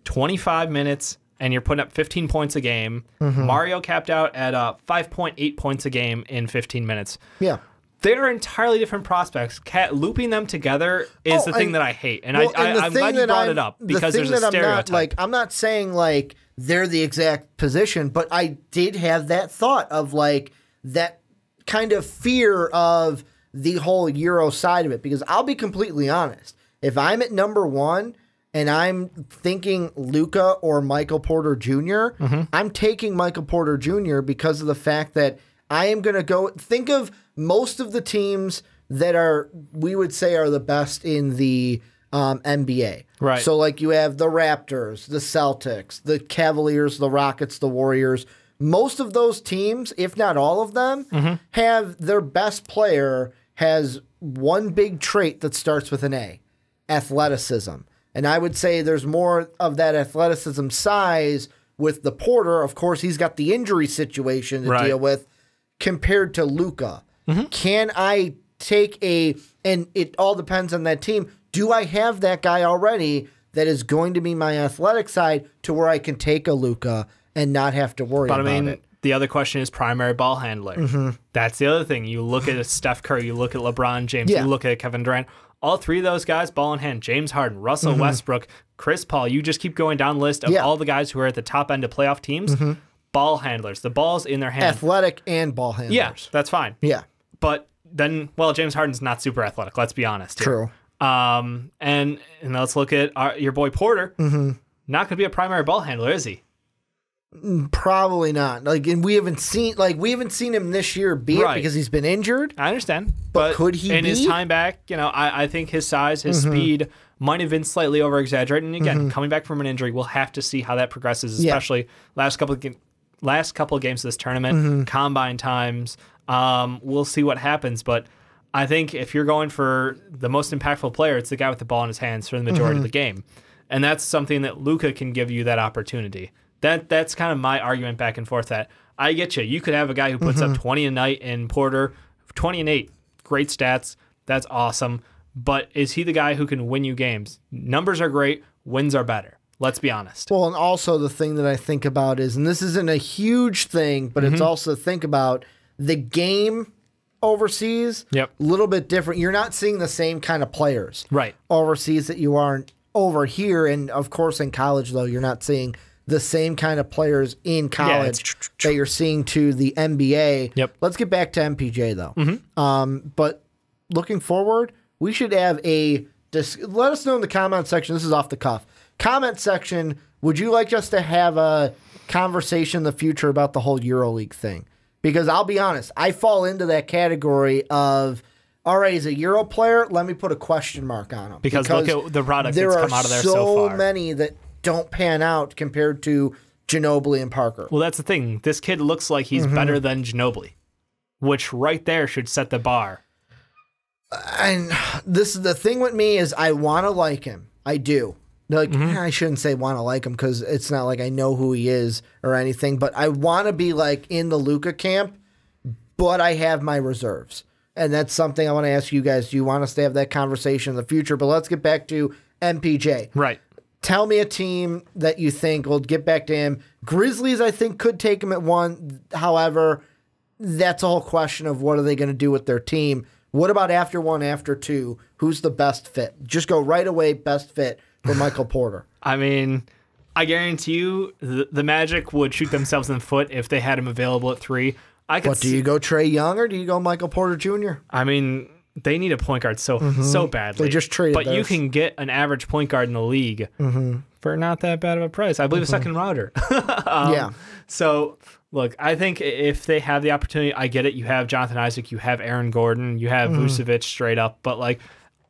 25 minutes, and you're putting up 15 points a game. Mario capped out at 5.8 points a game in 15 minutes. Yeah. They're entirely different prospects. Looping them together is the thing that I hate. And I'm glad you brought it up because there's a stereotype. I'm not saying like they're the exact position, but I did have that thought of like that kind of fear of the whole Euro side of it. Because I'll be completely honest. If I'm at number 1 and I'm thinking Luka or Michael Porter Jr., I'm taking Michael Porter Jr. because of the fact that I am going to go think of most of the teams that we would say are the best in the NBA. Right. So like you have the Raptors, the Celtics, the Cavaliers, the Rockets, the Warriors. Most of those teams, if not all of them, have their best player has one big trait that starts with an A, athleticism. And I would say there's more of that athleticism size with the Porter. Of course, he's got the injury situation to deal with compared to Luka. Can I take and it all depends on that team. Do I have that guy already that is going to be my athletic side to where I can take a Luka and not have to worry about it? The other question is primary ball handler. That's the other thing. You look at Steph Curry, you look at LeBron James, you look at Kevin Durant. All 3 of those guys, ball in hand. James Harden, Russell Westbrook, Chris Paul. You just keep going down the list of all the guys who are at the top end of playoff teams. Ball handlers. The ball's in their hand. Athletic and ball handlers. Yeah, that's fine. Yeah. But then, James Harden's not super athletic. Let's be honest here. True. And let's look at your boy Porter. Not going to be a primary ball handler, is he? Probably not. Like, and we haven't seen him this year be it because he's been injured. I understand, but could he? In his time back, I think his size, his speed might have been slightly over exaggerated. And again, coming back from an injury, we'll have to see how that progresses, especially last couple of games of this tournament, combine times. We'll see what happens, but I think if you're going for the most impactful player, it's the guy with the ball in his hands for the majority of the game. And that's something that Luka can give you that opportunity. That's kind of my argument back and forth that I get you. You could have a guy who puts up 20 a night in Porter, 20 and 8, great stats. That's awesome. But is he the guy who can win you games? Numbers are great. Wins are better. Let's be honest. Well, and also the thing that I think about is, and this isn't a huge thing, but it's also think about the game overseas. Yep. A little bit different. You're not seeing the same kind of players overseas that you are over here. And of course, in college, though, you're not seeing the same kind of players in college that you're seeing to the NBA. Yep. Let's get back to MPJ, though. But looking forward, we should have let us know in the comment section. This is off the cuff. Comment section, would you like us to have a conversation in the future about the whole EuroLeague thing? Because I'll be honest, I fall into that category of, all right, he's a Euro player, let me put a question mark on him. Because look at the product that's come out of there so far. There are so many that don't pan out compared to Ginobili and Parker. Well, that's the thing. This kid looks like he's better than Ginobili, which right there should set the bar. And this is the thing with me is I want to like him. I do. Like, I shouldn't say want to like him because it's not like I know who he is or anything, but I want to be like in the Luka camp, but I have my reserves. And that's something I want to ask you guys. Do you want us to have that conversation in the future? But let's get back to MPJ. Right. Tell me a team that you think will get back to him. Grizzlies, I think, could take him at 1. However, that's a whole question of what are they going to do with their team. What about after 1, after 2? Who's the best fit? Just go right away, best fit for Michael Porter. I mean, I guarantee you the Magic would shoot themselves in the foot if they had him available at 3. But do you go Trae Young or do you go Michael Porter Jr.? I mean, they need a point guard so badly. They just traded But you can get an average point guard in the league for not that bad of a price. I believe a second rounder. Yeah. So, look, I think if they have the opportunity, I get it. You have Jonathan Isaac, you have Aaron Gordon, you have Vucevic straight up. But, like,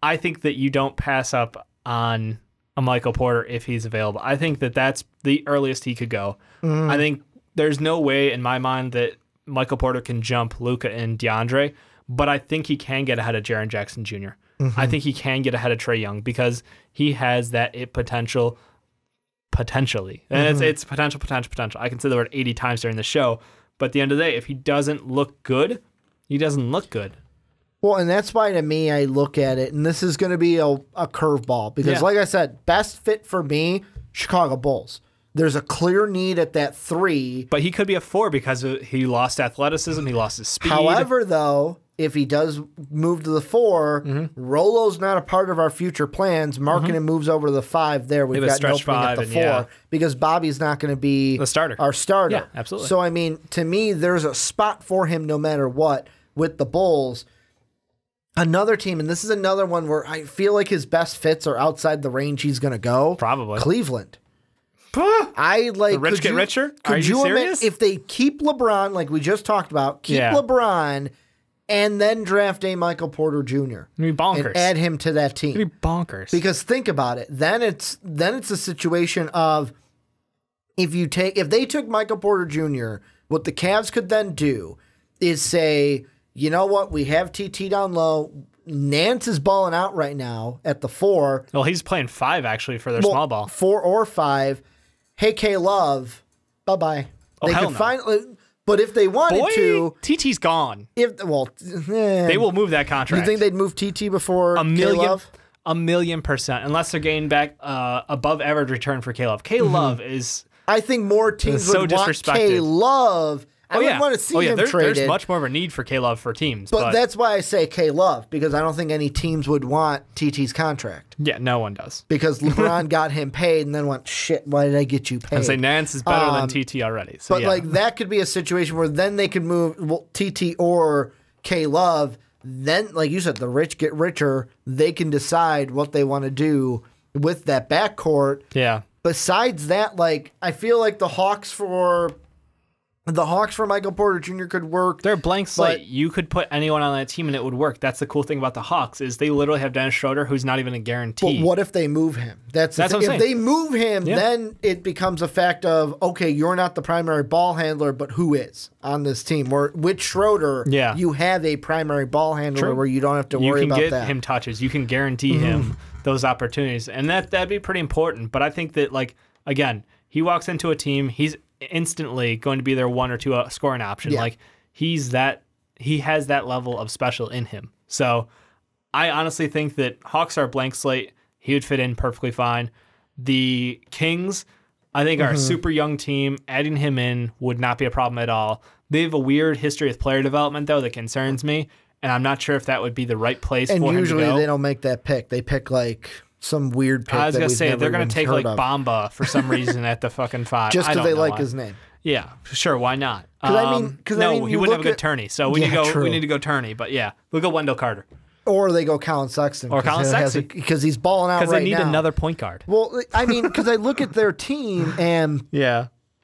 I think that you don't pass up on a Michael Porter if he's available. I think that that's the earliest he could go. I think there's no way in my mind that Michael Porter can jump Luka and DeAndre, but I think he can get ahead of Jaren Jackson Jr. I think he can get ahead of Trae Young because he has that potentially. And it's potential. I can say the word 80 times during the show, but at the end of the day, if he doesn't look good, he doesn't look good. Well, and that's why to me, I look at it, and this is going to be a curveball because, like I said, best fit for me, Chicago Bulls. There's a clear need at that 3. But he could be a 4 because he lost athleticism, he lost his speed. However, though, if he does move to the 4, Rolo's not a part of our future plans. Markkanen moves over to the 5 there. We've got an opening at the 4 because Bobby's not going to be the starter. Our starter. Yeah, absolutely. So, I mean, to me, there's a spot for him no matter what with the Bulls. Another team, and this is another one where I feel like his best fits are outside the range he's going to go. Probably. Cleveland. I like. The rich get richer? Are Could you you serious? if they keep LeBron, like we just talked about, keep LeBron, and then draft a Michael Porter Jr. It'd be bonkers. And add him to that team. It'd be bonkers. Because think about it. Then it's a situation of if they took Michael Porter Jr., what the Cavs could then do is say, you know what, we have TT down low. Nance is balling out right now at the 4. Well, he's playing 5 actually for their small ball. 4 or 5. Hey, K-Love, bye-bye. Oh, They hell could no. Finally, but if they wanted to... TT's gone. They will move that contract. You think they'd move TT before K-Love? 1,000,000%, unless they're getting back above average return for K-Love. K-Love is... I think more teams so would want disrespected. K-Love. I would want to see him traded. There's much more of a need for K-Love for teams. But that's why I say K-Love, because I don't think any teams would want TT's contract. Yeah, no one does. Because LeBron got him paid and then went, shit, why did I get you paid? And say Nance is better than TT already. So but like that could be a situation where then they could move TT or K-Love. Then, like you said, the rich get richer. They can decide what they want to do with that backcourt. Yeah. Besides that, like I feel like the Hawks for Michael Porter Jr. could work. They're a blank slate. You could put anyone on that team and it would work. That's the cool thing about the Hawks is they literally have Dennis Schroeder, who's not even a guarantee. But what if they move him? That's what I'm saying. If they move him, then it becomes a fact of, okay, you're not the primary ball handler, but who is on this team? Or with Schroeder, you have a primary ball handler where you don't have to worry about that. You can get him touches. You can guarantee him those opportunities. And that'd be pretty important. But I think that, like, again, he walks into a team, he's instantly going to be their 1 or 2 scoring option. Like he has that level of special in him. So I honestly think that Hawks are a blank slate. He would fit in perfectly fine. The Kings, I think, are a super young team. Adding him in would not be a problem at all. They have a weird history with player development though that concerns me, and I'm not sure if that would be the right place for him to go. And usually they don't make that pick. They pick like some weird pick. I was going to say, they're going to take like Bamba for some reason at the fucking 5. Just because they like his name. Yeah, sure. Why not? He wouldn't have a good tourney. So we need to go tourney. But yeah, look at Wendell Carter. Or they go Colin Sexton. Or Colin Sexton. Because he's balling out right now. Because they need another point guard. Well, I mean, because I look at their team and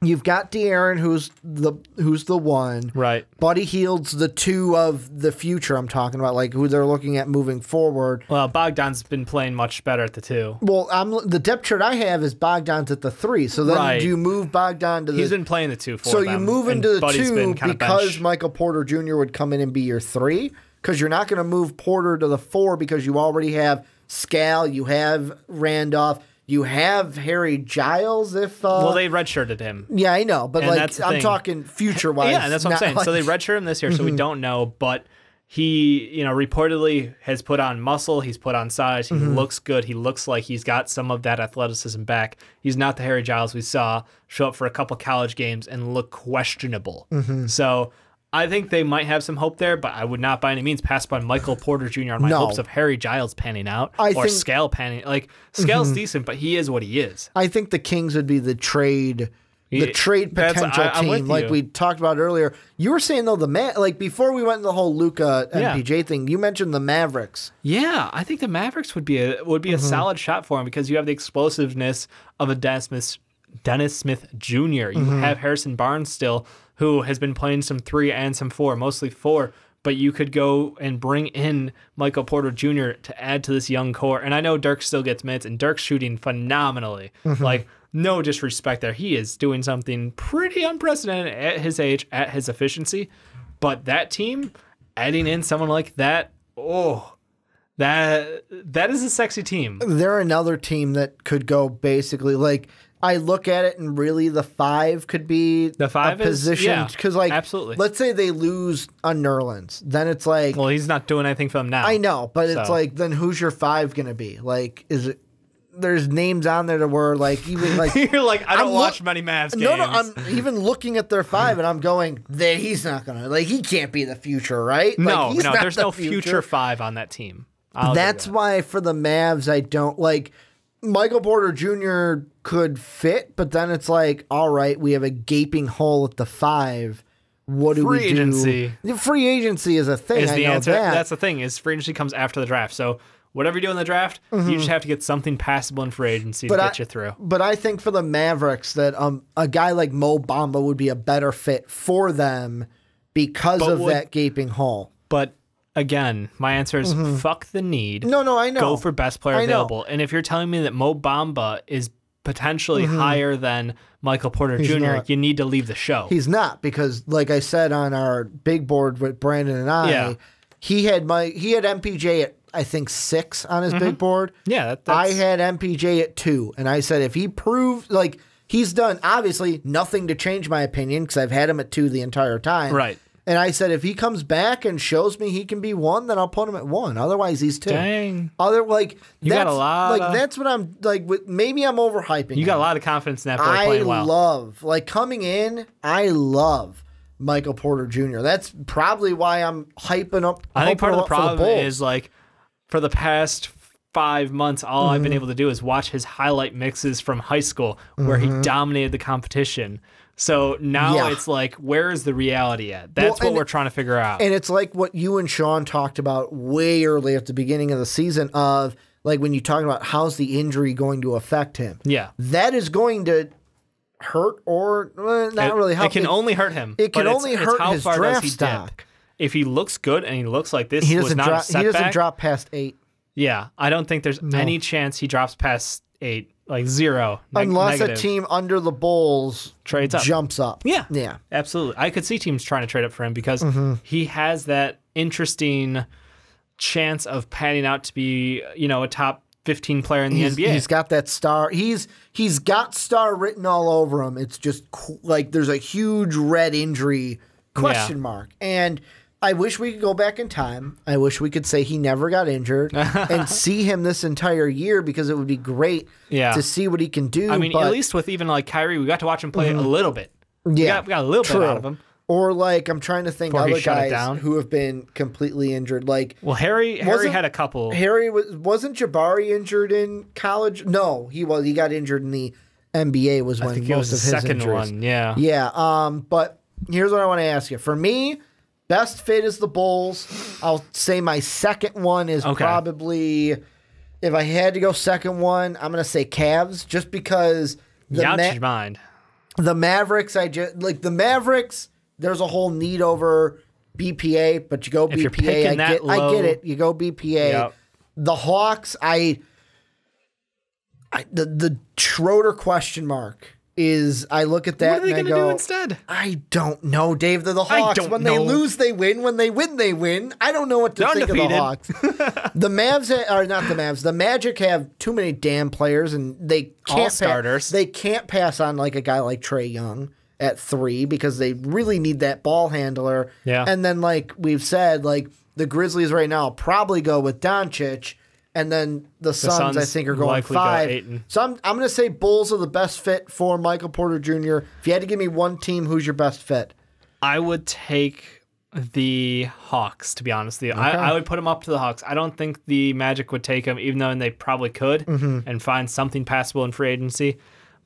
you've got De'Aaron, who's the 1. Right. Buddy Hield's the 2 of the future I'm talking about, like who they're looking at moving forward. Well, Bogdan's been playing much better at the 2. Well, the depth chart I have is Bogdan's at the 3. So then do you move Bogdan to the... He's been playing the 2 for So them, you move into the 2 because bench. Michael Porter Jr. would come in and be your 3? Because you're not going to move Porter to the 4 because you already have Scal, you have Randolph, you have Harry Giles. Well, they redshirted him. Yeah, I know, but like I'm talking future-wise. Yeah, that's what I'm saying. So they redshirted him this year, so we don't know. But he, reportedly has put on muscle. He's put on size. He looks good. He looks like he's got some of that athleticism back. He's not the Harry Giles we saw show up for a couple college games and look questionable. So I think they might have some hope there, but I would not by any means pass by Michael Porter Jr. on my hopes of Harry Giles panning out or Scale panning. Like, Scale's decent, but he is what he is. I think the Kings would be the trade the trade potential team, like we talked about earlier. You were saying, though, like before we went into the whole Luka MPJ thing, you mentioned the Mavericks. Yeah, I think the Mavericks would be a solid shot for him because you have the explosiveness of a Dennis Smith Jr. You have Harrison Barnes still, who has been playing some 3 and some 4, mostly 4. But you could go and bring in Michael Porter Jr. to add to this young core. And I know Dirk still gets minutes, and Dirk's shooting phenomenally. Like, no disrespect there. He is doing something pretty unprecedented at his age, at his efficiency. But that team, adding in someone like that, that is a sexy team. They're another team that could go basically like, I look at it and really the 5 could be the 5 position because like absolutely. Let's say they lose a Nerlens, then it's like, well, he's not doing anything for them now. I know, but it's like, then who's your 5 gonna be? Like, is it? There's names on there that were like even like you're like I don't watch many Mavs games. No, I'm even looking at their 5 and I'm going, he's not gonna he can't be the future, right? No, like, no, there's no future 5 on that team. That's why for the Mavs, I don't like. Michael Porter Jr. could fit, but then it's like, all right, we have a gaping hole at the 5. What do we do? Free agency. Free agency is a thing. Is the answer? That. That's the thing. Is free agency comes after the draft. So whatever you do in the draft, you just have to get something passable in free agency to get you through. But I think for the Mavericks that a guy like Mo Bamba would be a better fit for them because of that gaping hole. But again, my answer is fuck the need. No, I know. Go for best player available. And if you're telling me that Mo Bamba is potentially higher than Michael Porter Jr., you need to leave the show. He's not, because like I said on our big board with Brandon and I, he had MPJ at I think 6 on his big board. Yeah, I had MPJ at 2, and I said if he proves like he's done obviously nothing to change my opinion because I've had him at 2 the entire time. Right. And I said, if he comes back and shows me he can be 1, then I'll put him at 1. Otherwise, he's 2. Dang. You got a lot. Like that's what I'm like. Maybe I'm overhyping. You got a lot of confidence in that boy playing well. I love coming in. I love Michael Porter Jr. That's probably why I'm hyping up. I think part of the problem is like for the past 5 months, all I've been able to do is watch his highlight mixes from high school where he dominated the competition. So now it's like, where is the reality at? That's what we're trying to figure out. And it's like what you and Sean talked about way early at the beginning of the season of like when you talk about how's the injury going to affect him. Yeah. That is going to hurt or not really help. It can only hurt him. It can only hurt his draft stock. If he looks good and he looks like this was not a setback. He doesn't drop past 8. Yeah. I don't think there's any chance he drops past 8. Like 0. Unless negative. a team under the Bulls trades up. Jumps up. Yeah. Absolutely. I could see teams trying to trade up for him because he has that interesting chance of panning out to be, a top 15 player in the NBA. He's got that star. He's got star written all over him. It's just like there's a huge red injury question mark. And I wish we could go back in time. I wish we could say he never got injured and see him this entire year because it would be great to see what he can do. I mean, at least with even like Kyrie, we got to watch him play a little bit. Yeah. We got a little bit out of him. Or like I'm trying to think other guys who have been completely injured. Like Harry had a couple. Harry wasn't Jabari injured in college? No, he was. He got injured in the NBA was when most of his second injuries. One. Yeah. Yeah. But here's what I want to ask you. For me, best fit is the Bulls. I'll say my second one is probably, if I had to go second one, I'm going to say Cavs just because the Mavericks, the Mavericks, there's a whole need over BPA, but you go if BPA. I get it. You go BPA. Yep. The Hawks, the Schroeder question mark. I look at that and I go, what are they going to do instead? I don't know, Dave. They're the Hawks. When they lose, they win. When they win, they win. I don't know what to think of the Hawks. The Mavs are not the Mavs. The Magic have too many damn players, and they can't all starters. They can't pass on like a guy like Trae Young at 3 because they really need that ball handler. Yeah. And then like we've said, like the Grizzlies right now probably go with Doncic. And then the Suns, I think, are going 5. So I'm going to say Bulls are the best fit for Michael Porter Jr. If you had to give me one team, who's your best fit? I would take the Hawks, to be honest with you. I would put them up to the Hawks. I don't think the Magic would take them, even though they probably could, and find something passable in free agency.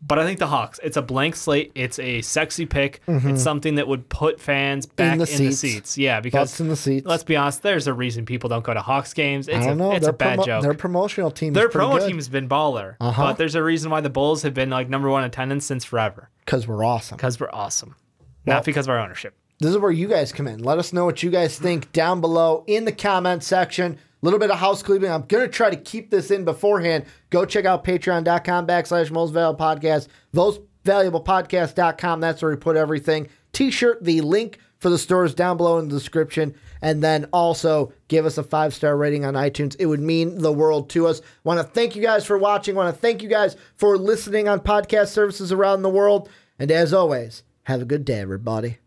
But I think the Hawks, it's a blank slate. It's a sexy pick. It's something that would put fans back in the seats. Yeah, because Butts in the seats. Let's be honest, there's a reason people don't go to Hawks games. It's it's a bad joke. Their promotional team Their promo team has been baller. But there's a reason why the Bulls have been like #1 attendance since forever. Because we're awesome. Because we're awesome. Not because of our ownership. This is where you guys come in. Let us know what you guys think down below in the comment section. A little bit of housekeeping. I'm going to try to keep this in beforehand. Go check out patreon.com/mostvaluablepodcast. Mostvaluablepodcast.com. That's where we put everything. T-shirt, the link for the store is down below in the description. And then also give us a 5-star rating on iTunes. It would mean the world to us. Want to thank you guys for watching. Want to thank you guys for listening on podcast services around the world. And as always, have a good day, everybody.